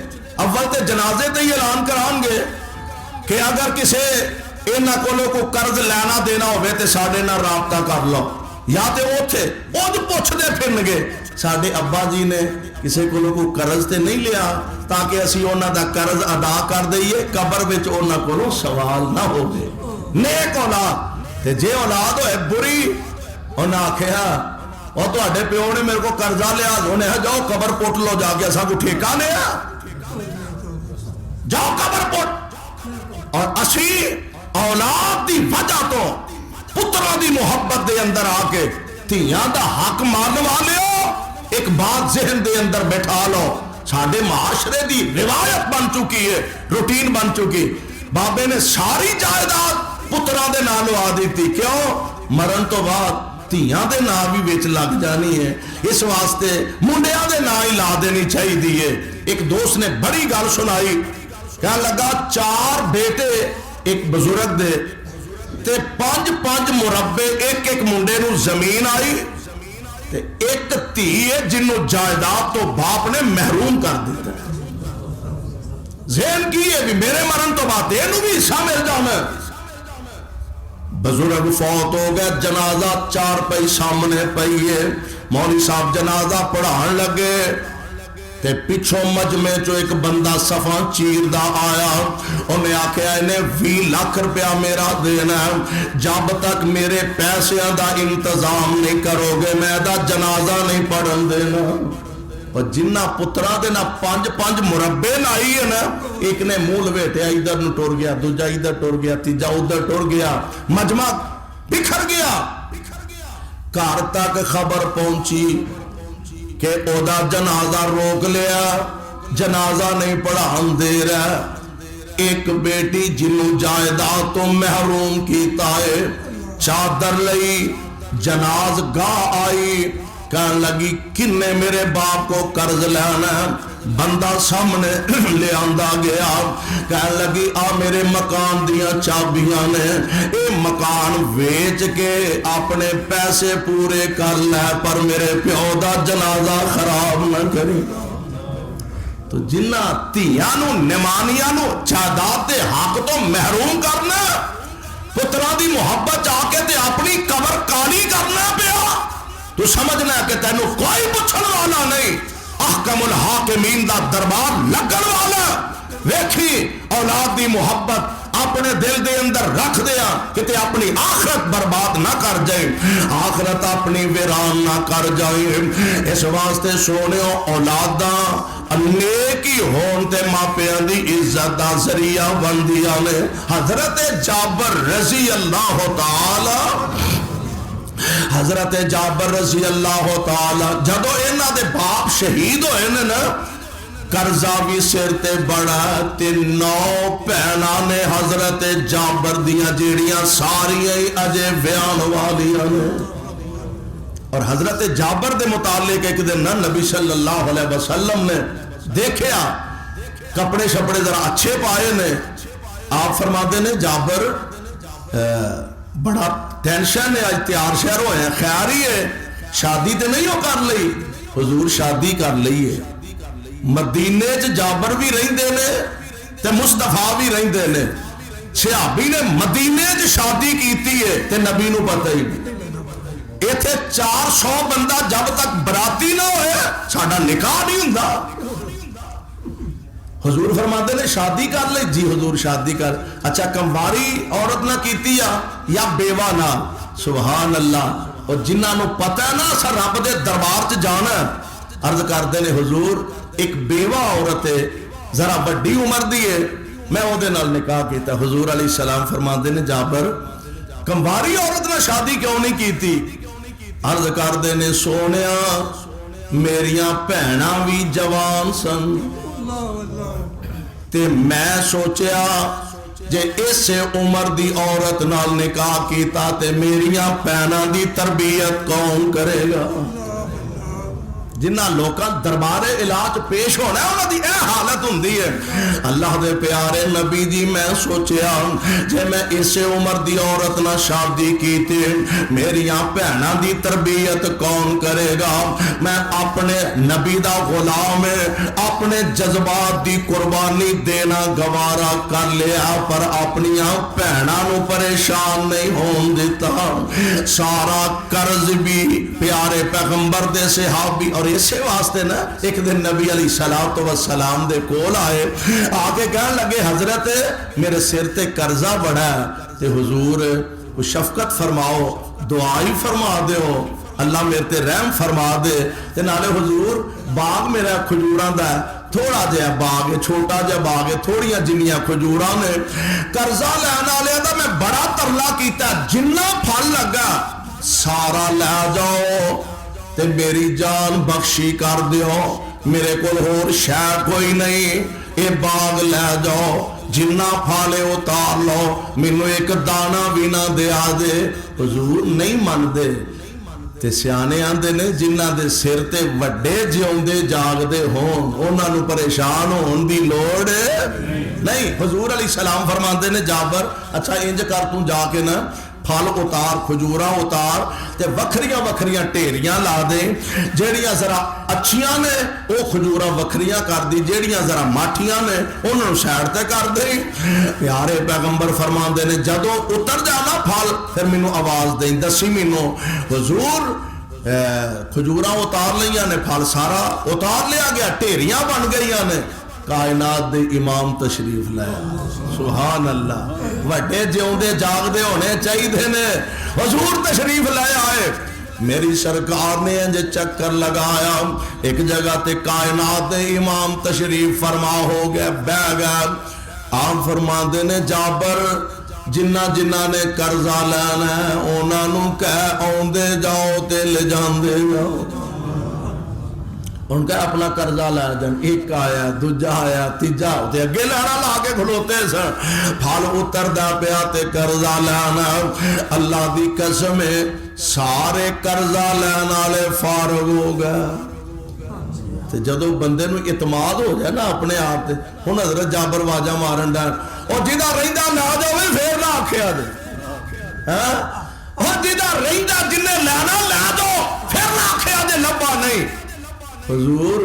اول تے جنازے تے ہی اعلان کران گے کہ اگر کسے انہاں کولوں کو قرض لینا دینا ہوئے تے ساڈے نال رابطہ کر لو یا تے اوتھے اونج پوچھدے پھرن گے ساڈے ابا جی نے کسے کولوں کو قرض تے نہیں لیا تاکہ اسی انہاں دا قرض ادا کر دئیے قبر وچ انہاں کولوں سوال نہ ہوے نیک اولاد تے جے اولاد ہوئے بری انہاں آکھیا اور تواڈے پیو نے میرے کو قرضہ لیا انہیں جاؤ قبر پٹ لو جا کے اساں کو ٹھیکہ لیا جاؤ قبر پٹ اور اسی اولاد دی وجہ تو پترا دی محبت دے اندر آ کے تیاں دا حق مانوا لیو ایک بات ذہن دے اندر بیٹھا لو ساڈے معاشرے دی روایت بن چکی ہے روٹین بن چکی بابے نے ساری جائیداد پترا دے نام لوا دیتی کیوں مرن تو بعد تیاں دے نام بھی وچ لگ جانی ہے اس واسطے منڈیاں دے نام ہی لا دینی چاہیے ایک دوست نے بڑی گل سنائی کیا لگا 4 بیٹے ایک بزرگ دے تے 5 مربے ایک منڈے نو زمین آئی تے ایک دھی ہے جنوں جائیداد تو باپ نے محروم کر دیتا ذہن کی ہے بھی میرے مرن تو بعد اینو بھی حصہ مل جانا بزرگ فوت ہو گیا جنازہ 4 پئی سامنے پئی ہے مولوی صاحب جنازہ پڑھان لگے تے پچھوں مجمع چو ایک بندہ صفاں چیر دا آیا انہیں آکھیا انہیں 20 لاکھ روپیہ میرا دینا ہے جب تک میرے پیسیاں دا انتظام نہیں کرو گے میں دا جنازہ نہیں پڑھن دینا اور جنہ پترا دینا 5 مربے نائی ہے نا ایک نے مول بیٹھے ادھر نو ٹور گیا دوجہ ادھر ٹور گیا تیجہ ادھر ٹور گیا مجمع بکھر گیا گھر تک خبر پہنچی کہ اودا جنازہ روک لیا جنازہ نہیں پڑھان دے رہا ایک بیٹی جنوں جائیداد تو محروم کیتا ہے چادر لئی جناز گاہ آئی کہنے لگی کنے میرے باپ کو قرض لینا ہے بندہ سامنے لے آندہ گیا کہنے لگی آ میرے مکان دیا چابیاں نے اے مکان ویچ کے اپنے پیسے پورے کر لے پر میرے پیو دا جنازہ خراب نہ کری تو جنہ تیانو نمانیانو جائیداد دے حق تو محروم کرنا پترا دی محبت جا کے تے اپنی قبر کالی کرنا پیا تو سمجھنا ہے کہ تینو کوئی پچھل والا نہیں احکم الحاکمین دا دربار لگن والا ویکھی اولاد دی محبت اپنے دل دے اندر رکھ دیا کہ تے اپنی آخرت برباد نہ کر جائے آخرت اپنی ویران نہ کر جائے اس واسطے سونےو اولاداں نیکی ہون تے ماپیاں دی عزت دا ذریعہ بندیاں نے حضرت جابر رضی اللہ تعالی حضرت جابر رضی اللہ تعالی جدو انہاں دے باپ شہید ہوئے نے نا قرضہ بھی سر تے بڑا تے 9 بہناں نے حضرت جابر دیاں جیڑیاں ساریاں ہی اجے بیان والیاں نے اور حضرت جابر دے متعلق ایک دن نا نبی صلی اللہ علیہ وسلم نے دیکھیا کپڑے شپڑے ذرا اچھے پائے نے آپ فرماتے نے جابر بڑا ٹینشن ہے آج تیار شہر ہوئے ہیں خیار ہی ہے شادی تے نہیں ہو کر لئی حضور شادی کر لئی ہے مدینے چ جابر بھی رہندے نے تے مصطفیٰ بھی رہندے نے صحابی نے مدینے چ شادی کیتی ہے تے نبی نو پتہ ہی ایتھے 400 بندہ جب تک براتی نہ ہوئے ساڈا نکاح نہیں ہوندا حضور فرماتے نے شادی کر لے جی حضور شادی کر اچھا کمواری عورت نہ کیتی یا بیوہ نہ سبحان اللہ اور جنہاں نو پتہ ہے نا سا رب دے دربار چ جانا عرض کردے نے حضور ایک بیوہ عورت ہے ذرا بڑی عمر دی ہے میں او دے نال نکاح کیتا حضور علیہ السلام فرماتے نے جابر کمواری عورت نہ شادی کیوں نہیں کیتی عرض کردے نے سونیا میریاں بہناں بھی جوان سن تے میں سوچیا جے اس عمر دی عورت نال نکاح کیتا تے میریاں بہناں دی تربیت کون کرے گا جنہ لوکاں دربار علاج پیش ہونا ہے انہاں دی اے حالت ہوندی ہے. اللہ دے پیارے نبی جی میں سوچیا جے میں اسے عمر دی عورت نہ شادی کیتی میریاں بہناں دی تربیت کون کرے گا؟ میں اپنے نبی دا غلام اپنے جذبات دی قربانی دینا گوارا کر لیا پر اپنیاں بہناں نو پریشان نہیں ہون دیتا. سارا قرض بھی پیارے پیغمبر دے صحابی اور اسی واسطے نا ایک دن نبی علیہ الصلوۃ والسلام دے کول آئے آگے کہنے لگے حضرت میرے سر تے قرضہ بڑا ہے تے حضور کو شفقت فرماؤ دعائی فرما دیو اللہ میرے تے رحم فرما دے تے نالے حضور باغ میرا کھجوراں دا ہے تھوڑا جہا باغ ہے چھوٹا جہا باغ ہے تھوڑیاں جنیاں کھجوراں نے قرضہ لینا والے دا میں بڑا ترلا کیتا جنہ پھل لگا سارا لے جاؤ تے میری جان بخشی کر دیو میرے کول ہور شے کوئی نہیں اے باغ لے جاؤ جنہ پھالے اتار لو مینوں ایک دانہ بھی نہ دیا دے. حضور نہیں من دے تے سیانے آندے نے جنہ دے سر تے وڈے جیوندے جاگدے ہون انہاں نو پریشان ہون دی لوڑ نہیں. حضور علیہ السلام فرماندے نے جابر اچھا انج کر تو جا کے نا پھل اتار کھجوراں اتار تے وکھریاں وکھریاں ٹھیریاں لا دے جیڑیاں ذرا اچھیاں نے او کھجوراں وکھریاں کر دی جیڑیاں ذرا ماٹھیاں نے انہاں نو سائیڈ تے کر دے. پیارے پیغمبر فرماندے نے جدوں اتر جانا پھل پھر مینوں آواز دیں دسی مینوں حضور کھجوراں اتار لیاں نے پھل سارا اتار لیا گیا ٹھیریاں بن گئیاں نے کائنات دے امام تشریف لایا. سبحان اللہ وڈے جیوندے جاگدے ہونے چاہیے نے حضور تشریف لے آئے. میری سرکار نے انج چکر لگایا ایک جگہ تے کائنات دے امام تشریف فرما ہو گئے بہ گئے. آپ فرماندے نے جابر جنہ جنہ نے قرضہ لینا ہے انہاں نو کہہ آوندے جاؤ تے لے جاندے جاؤ. ان کا اپنا قرضہ لے جان ایک آیا دوجا آیا تیجا ہوتے اگے لینا لا کے کھلوتے سن پھل اتر دا پیا تے قرضہ لینا. اللہ دی قسم سارے قرضہ لینا لے فارغ ہو گئے تے جدو بندے نو اعتماد ہو جائے نا اپنے آپ تے ہن حضرت جابر واجہ مارن ڈان اور جدا رہندا نہ جاوے پھر نہ آکھیا دے ہاں اور جدا رہندا جنے لینا لے دو پھر نہ آکھیا دے لبا نہیں. حضور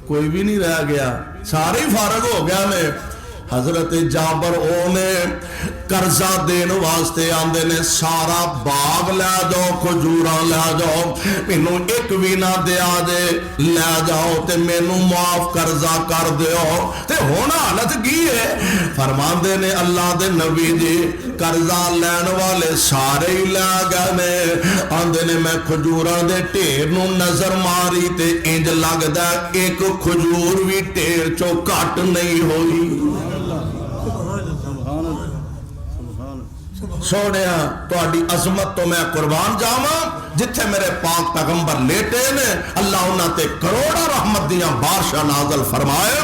کوئی بھی نہیں رہ گیا سارے ہی فارغ ہو گیا میں. حضرت جابر اونے قرضہ دین واسطے آندے نے سارا باغ لے جاؤ کھجوراں لے جاؤ مینوں ایک بھی نہ دیا دے لے جاؤ تے مینوں معاف قرضہ کر دیو. تے ہن حالت کی ہے فرماندے نے اللہ دے نبی جی قرضہ لین والے سارے ہی لے گئے نے آندے نے میں کھجوراں دے ٹھیر نو نظر ماری تے انج لگدا ایک کھجور بھی ٹھیر چوں کٹ نہیں ہوئی. سونیا تہاڈی عظمت تو میں قربان جاواں جتھے میرے پاک پیغمبر لیٹے نے اللہ انہاں تے کروڑا رحمت دیاں بارشاں نازل فرمائے.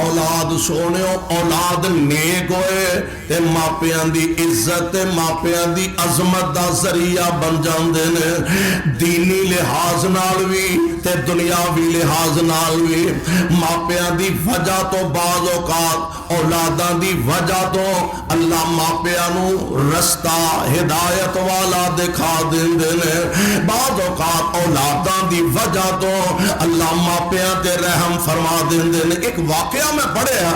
اولاد سونیو اولاد نیک ہوئے تے ماپیاں دی عزت تے ماپیاں دی عظمت دا ذریعہ بن جاندے نے دینی لحاظ نال وی تے دنیاوی لحاظ نال وی. ماپیاں دی وجہ تو بعض اوقات اولاداں دی وجہ تو اللہ ماپیاں نو رستہ ہدایت والا دکھا دیندے نے بعض اوقات اولاداں دی وجہ تو اللہ ماپیاں تے رحم فرما دیندے نے. ایک واقعہ میں پڑھیا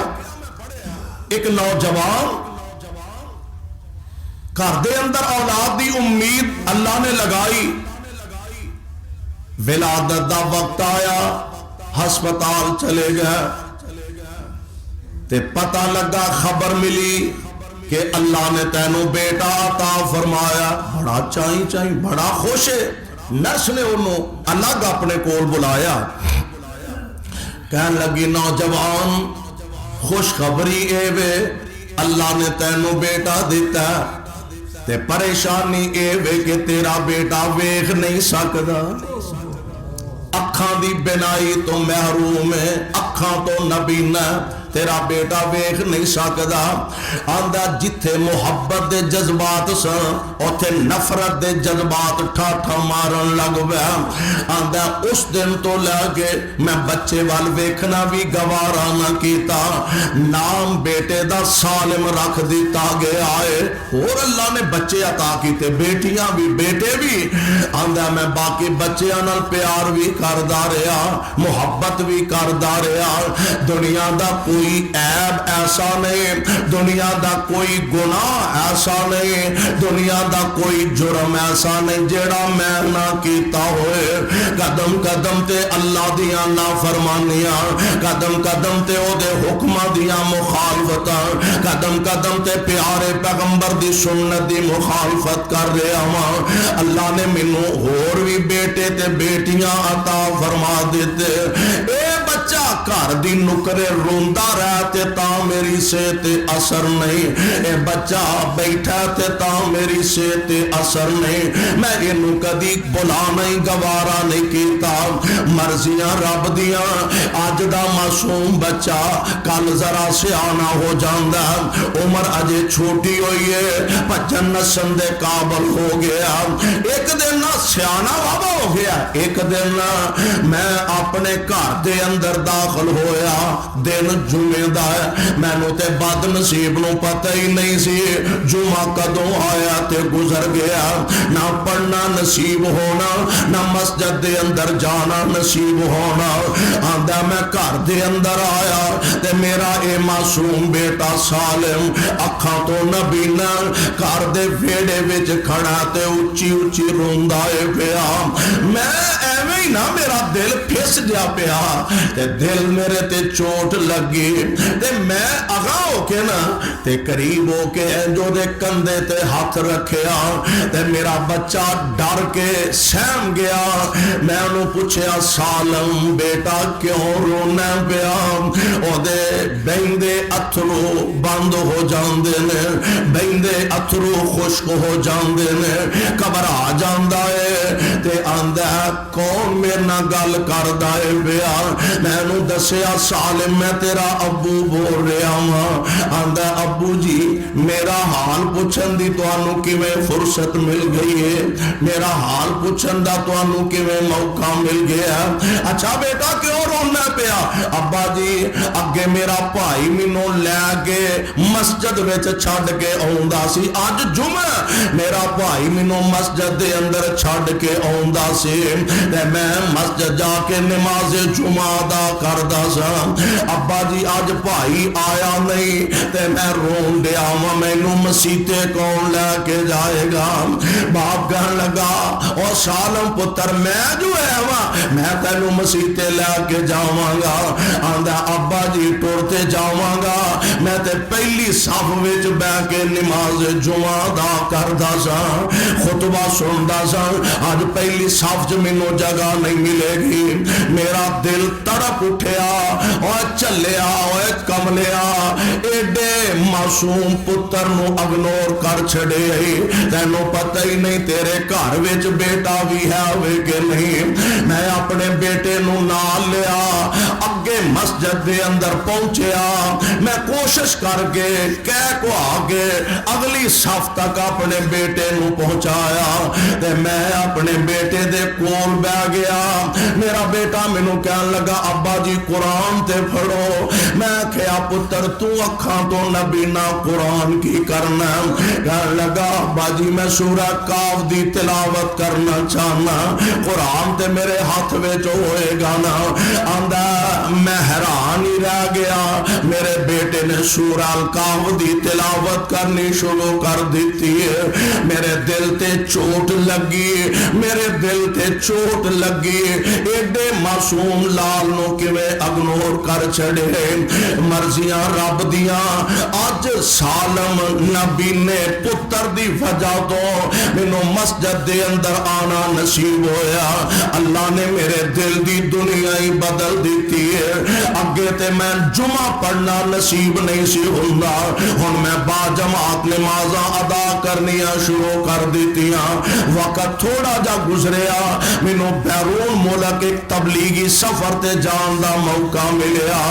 ایک نوجوان گھر دے اندر اولاد دی امید اللہ نے لگائی ولادت دا وقت آیا ہسپتال چلے گئے تے پتہ لگا خبر ملی کہ اللہ نے تینوں بیٹا عطا فرمایا. بڑا چائی بڑا خوش ہے. نرس نے انہوں الگ اپنے کول بلایا کہنے لگی نوجوان خوشخبری اے وے اللہ نے تینوں بیٹا دیتا تے پریشانی اے وے کہ تیرا بیٹا ویکھ نہیں سکدا اکھاں دی بینائی تو محروم ہے اکھاں تو نبینا تیرا بیٹا ویکھ نہیں سکدا. آندا جتھے محبت دے جذبات سن اوتھے نفرت دے جذبات ٹھاٹھا مارن لگ پیا. آندا اس دن تو لے کے میں بچے وال ویکھنا بھی گوارا نہ کیتا. نام بیٹے دا سالم رکھ دیتا گیا ہے. اور اللہ نے بچے عطا کیتے, بیٹیاں بھی بیٹے بھی. آندا میں باقی بچیاں نال پیار بھی کردا رہا, محبت بھی کردا رہا. دنیا دا کوئی عیب ایسا نہیں, دنیا دا کوئی گناہ ایسا نہیں, دنیا دا کوئی جرم ایسا نہیں جیڑا میں نہ کیتا ہوئے. قدم قدم تے اللہ دیاں نافرمانیاں, قدم قدم تے او دے حکماں دیاں مخالفتاں, قدم قدم تے پیارے پیغمبر دی سنت دی مخالفت کر رہا ہاں. اللہ نے مینوں ہور بھی بیٹے تے بیٹیاں عطا فرما دیتے. اے بچہ گھر دی نکرے روندا رہ تے تاں میری صحت اثر نہیں, اے بچہ بیٹھا تے تاں میری صحت اثر نہیں. میں اینوں کدی بلا نہیں گوارا نہیں کیتا. مرضیاں رب دیاں. اج دا معصوم بچہ کل ذرا سیانا ہو جاندا, عمر اجے چھوٹی ہوئی ہے, بھجن نسن دے قابل ہو گیا. ایک دن نہ سیانا بابا ہو گیا. ایک دن میں اپنے گھر دے اندر داخل ہویا, دن جمعے دا ہے. مینوں تے بد نصیب نو پتہ ہی نہیں سی جمعہ کدوں آیا تے گزر گیا. نہ پڑھنا نصیب ہونا, نہ مسجد دے اندر جانا نصیب ہونا. آندا میں گھر دے اندر آیا تے میرا اے معصوم بیٹا سالم اکھاں تو نبینا گھر دے ویڑے وچ کھڑا تے اچھی اچھی روندا اے پیا. میں ایویں ہی نا میرا دل پھس جا پیا تے دل میرے تے چوٹ لگی تے میں اگاں ہو کے نا تے قریب ہو کے جو دے کندھے تے ہاتھ رکھیا تے میرا بچہ ڈر کے سہم گیا. میں انہوں پوچھیا سالم بیٹا کیوں رونا پیا؟ او دے بیندے اتھرو بند ہو جاندے نے, بیندے اتھرو خشک ہو جاندے نے, گھبرا جاندا ہے تے آندا ہے کون میرے نال گل کردا ہے پیا؟ میں انہوں دسیا سالم میں تیرا ابو بول رہا ہاں. آندا ابو جی میرا حال پوچھن دی تانوں کیویں فرصت مل گئی ہے, میرا حال پوچھن دا تانوں کیویں موقع مل گیا؟ اچھا بیٹا کیوں رونا پیا؟ ابا جی اگے میرا بھائی مینوں لے کے مسجد وچ چھڈ کے آوندا سی, اج جمعہ میرا بھائی مینوں مسجد دے اندر چھڈ کے آوندا سی تے میں مسجد جا کے نماز جمعہ ادا کردا سا. ابا جی اج بھائی آیا نہیں تے میں رون ڈیا وا, مینوں مسیتے کون لے کے جائے گا؟ باپ کہن لگا او سالم پتر میں جو ہے وا میں تینوں مسیتے لے کے جاواں گا. آندا ابا جی ٹرتے جاواں گا, میں تے پہلی صف وچ بیٹھ کے نماز جمعہ ادا کردا سا, خطبہ سندا سا. اج پہلی صف وچ مینوں جگہ نہیں ملے گی. میرا دل تڑپ اٹھیا, او چلیا اوے کملیا ایڈے معصوم پتر نو اگنور کر چھڑے, تینوں پتہ ہی نہیں تیرے گھر وچ بیٹا بھی ہے ہوئے کہ نہیں. میں اپنے بیٹے نو نال لیا, اگے مسجد دے اندر پہنچیا, میں کوشش کر کے کہہ کو آگے اگلی صف تک اپنے بیٹے نو پہنچایا تے میں اپنے بیٹے دے کول بیٹھ گیا. میرا بیٹا مینوں کہن لگا ابا جی قرآن تے پڑھو. میں کہیا پتر تو اکھاں تو نبینا قرآن کی کرنا؟ کہن لگا ابا جی میں سورہ کاف دی تلاوت کرنا چاہنا, قرآن تے میرے ہاتھ وچ ہوئے گا نا. آندا میں حیران ہی رہ گیا, میرے بیٹے نے سورہ کاف دی تلاوت کرنی شروع کر دیتی ہے. میرے دل تے چوٹ لگی, میرے دل تے چوٹ لگی. ایڈے معصوم لال نو کیویں اگنور کر چھڑے, مرضیاں رب دیاں. اج سالم نبی نے پتر دی وجہ تو مینوں مسجد دے اندر آنا نصیب ہویا. اللہ نے میرے دل دی دنیا ہی بدل دیتی ہے. اگے تے میں جمعہ پڑھنا نصیب نہیں سی ہوندا، ہن میں با جماعت نمازاں ادا کرنیاں شروع کر دتیاں۔ وقت تھوڑا جا گزریا، مینوں بیرون ملک ایک تبلیغی سفر تے جان دا موقع ملیا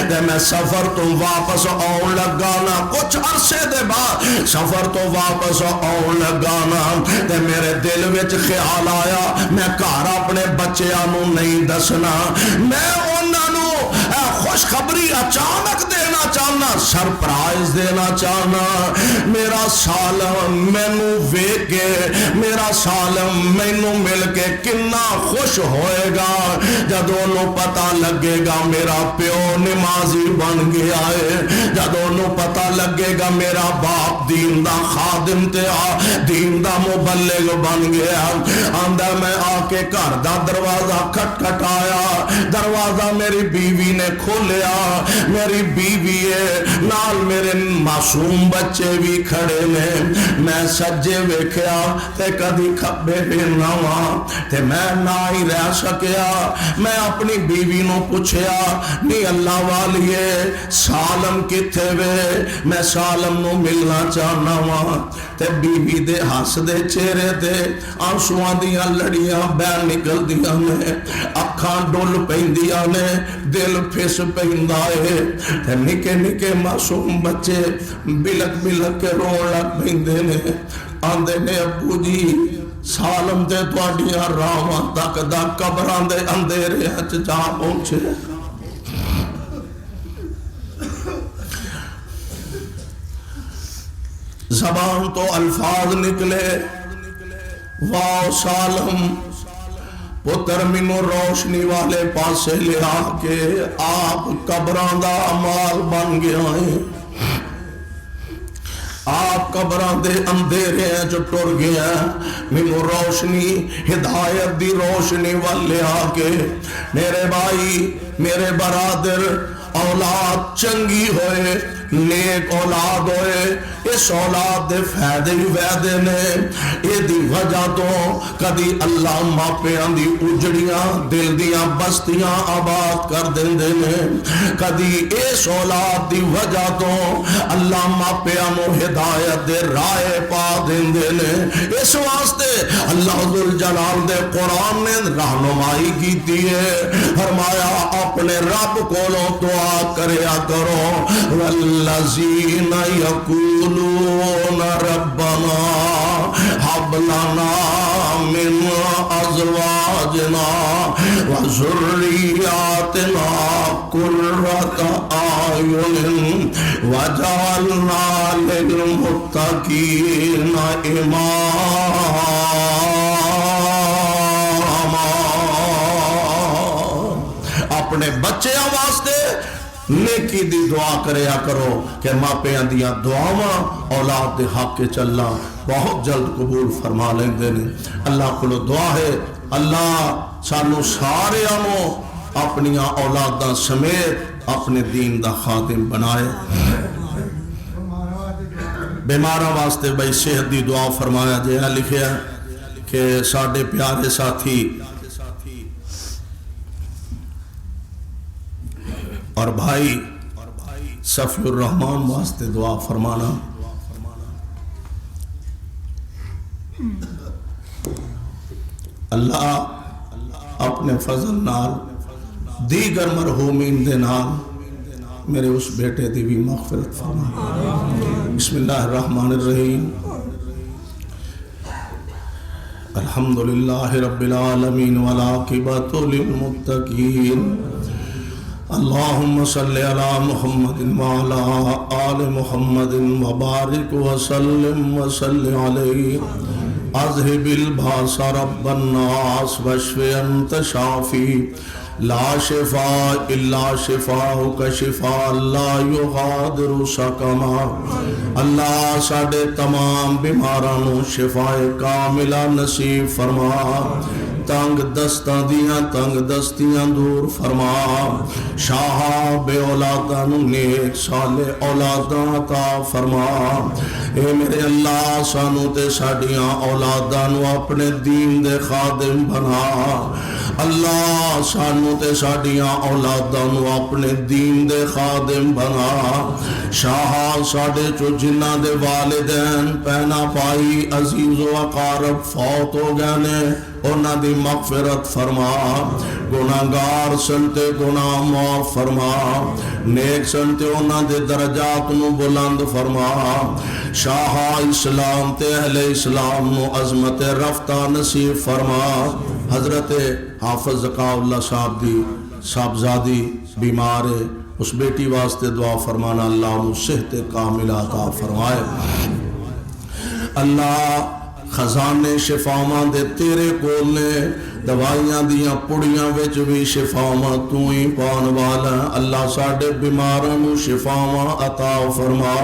تے میں سفر تو واپس آن لگا نا، کچھ عرصے دے بعد سفر تو واپس آن لگا نا تے میرے دل وچ خیال آیا میں گھر اپنے بچیاں نوں نہیں دسنا، میں انہاں نوں خوشخبری اچانک دینا چاہنا، سرپرائز دینا چاہنا۔ میرا سالم مینوں ویکھ کے، میرا سالم مینوں مل کے کنا خوش ہوئے گا جدوں انہوں پتہ لگے گا میرا پیو نمازی بن گیا ہے، جدوں انہوں پتہ لگے گا میرا باپ دین دا خادم تے دین دا مبلغ بن گیا۔ آندا میں آ کے گھر دا دروازہ کھٹکھٹایا، دروازہ میری بیوی نے کھولیا، میری بیوی ہے نال میرے معصوم بچے بھی کھڑے نے، میں سجے ویکھیا تے کدی کھبے پھرنا وا تے میں نہ ہی رہ سکیا۔ میں اپنی بیوی نو پوچھیا نی اللہ والیے سالم کتھے وے، میں سالم نو ملنا چاہنا وا تے بیوی دے ہس دے چہرے تے آنسواں دیاں لڑیاں بہ نکلدیاں نے، اکھاں ڈول پیندیاں نے، دل پھس پیندا ہے تے نکے نکے معصوم بچے بلک بلک کے رون لگ پیندے نے، آندے نے ابو جی سالم تے تواڈیاں راواں تک دا قبراں دے اندھیرے وچ جا پہنچے۔ زبان تو الفاظ نکلے واہ سالم پتر مینوں روشنی والے پاسے لیا کے آپ قبراں دا مال بن گیا ہے، آپ قبراں دے اندھیرے جو ٹر گیا، مینوں روشنی ہدایت دی روشنی والے آ کے میرے بھائی میرے برادر اولاد چنگی ہوئے نیک اولاد ہوئے، اس اولاد دے فائدے ہی فائدے نے، اے دی وجہ تو کدی اللہ ماپیاں دی اجڑیاں دل دیاں بستیاں آباد کر دیندے نے، کدی اس اولاد دی وجہ تو اللہ ماپیاں نو ہدایت دے رائے پا دیندے نے۔ اس واسطے اللہ ذوالجلال دے قرآن نے رہنمائی کیتی ہے، فرمایا اپنے رب کولوں دعا کریا کرو، والذین یقولون ربنا هب لنا من ازواجنا وذریاتنا قرۃ اعین وجعلنا للمتقین اماما۔ اپنے بچیاں واسطے نیکی دی دعا کریا کرو کہ ماپیاں دیاں دعاواں اولاد دے حق کے چلنا بہت جلد قبول فرما لیندے نے۔ اللہ کو دعا ہے اللہ سانو سارے آنو اپنیاں اولاداں سمیت اپنے دین دا خادم بنائے۔ بیماراں واسطے بھائی صحت دی دعا فرمایا جہاں لکھیا کہ ساڈے پیارے ساتھی اور بھائی صفی الرحمان واسطے دعا فرمانا۔ اللہ اپنے فضل نال دیگر مرحومین دے نال میرے اس بیٹے دی بھی مغفرت فرما۔ بسم اللہ الرحمن الرحیم، الحمدللہ رب العالمین والعاقبۃ للمتقین، اللہم صلی علی محمد وعلی آل محمد وبارک وسلم وصلی علیہ، اذہب الباس رب الناس واشف انت شافی، لا شفاء الا شفاءک شفاء لا یغادر سقما۔ اللہ ساڈے تمام بیماراں نوں شفاء کاملہ نصیب فرما، تنگ دستاں دیاں تنگ دستیاں دور فرما شاہ بے اولاداں نو نیک صالح اولاداں عطا فرما اے میرے اللہ سانو تے ساڈیاں اولاداں نو اپنے دین دے خادم بنا اللہ سانو تے ساڈیاں اولاداں نو اپنے دین دے خادم بنا شاہ ساڈے چو جنہاں دے والدین پہنا پائی عزیز و اقارب فوت ہو گئے نے انہاں دی مغفرت فرما گناہگار سنتے گناہ معاف فرما نیک سنتے انہاں دے درجات نو بلند فرما شاہ اسلام تے اہل اسلام نو عظمت رفتہ نصیب فرما حضرت حافظ ذکاء اللہ صاحب دی صاحبزادی بیمار ہے اس بیٹی واسطے دعا فرمانا اللہ انہوں صحت کاملہ عطا فرمائے اللہ خزانے شفاواں دے تیرے کول نے دوائیاں دیاں پڑیاں وچ بھی شفاواں تو ہی پاون والا اللہ ساڈے بیماراں نوں شفاواں عطا فرما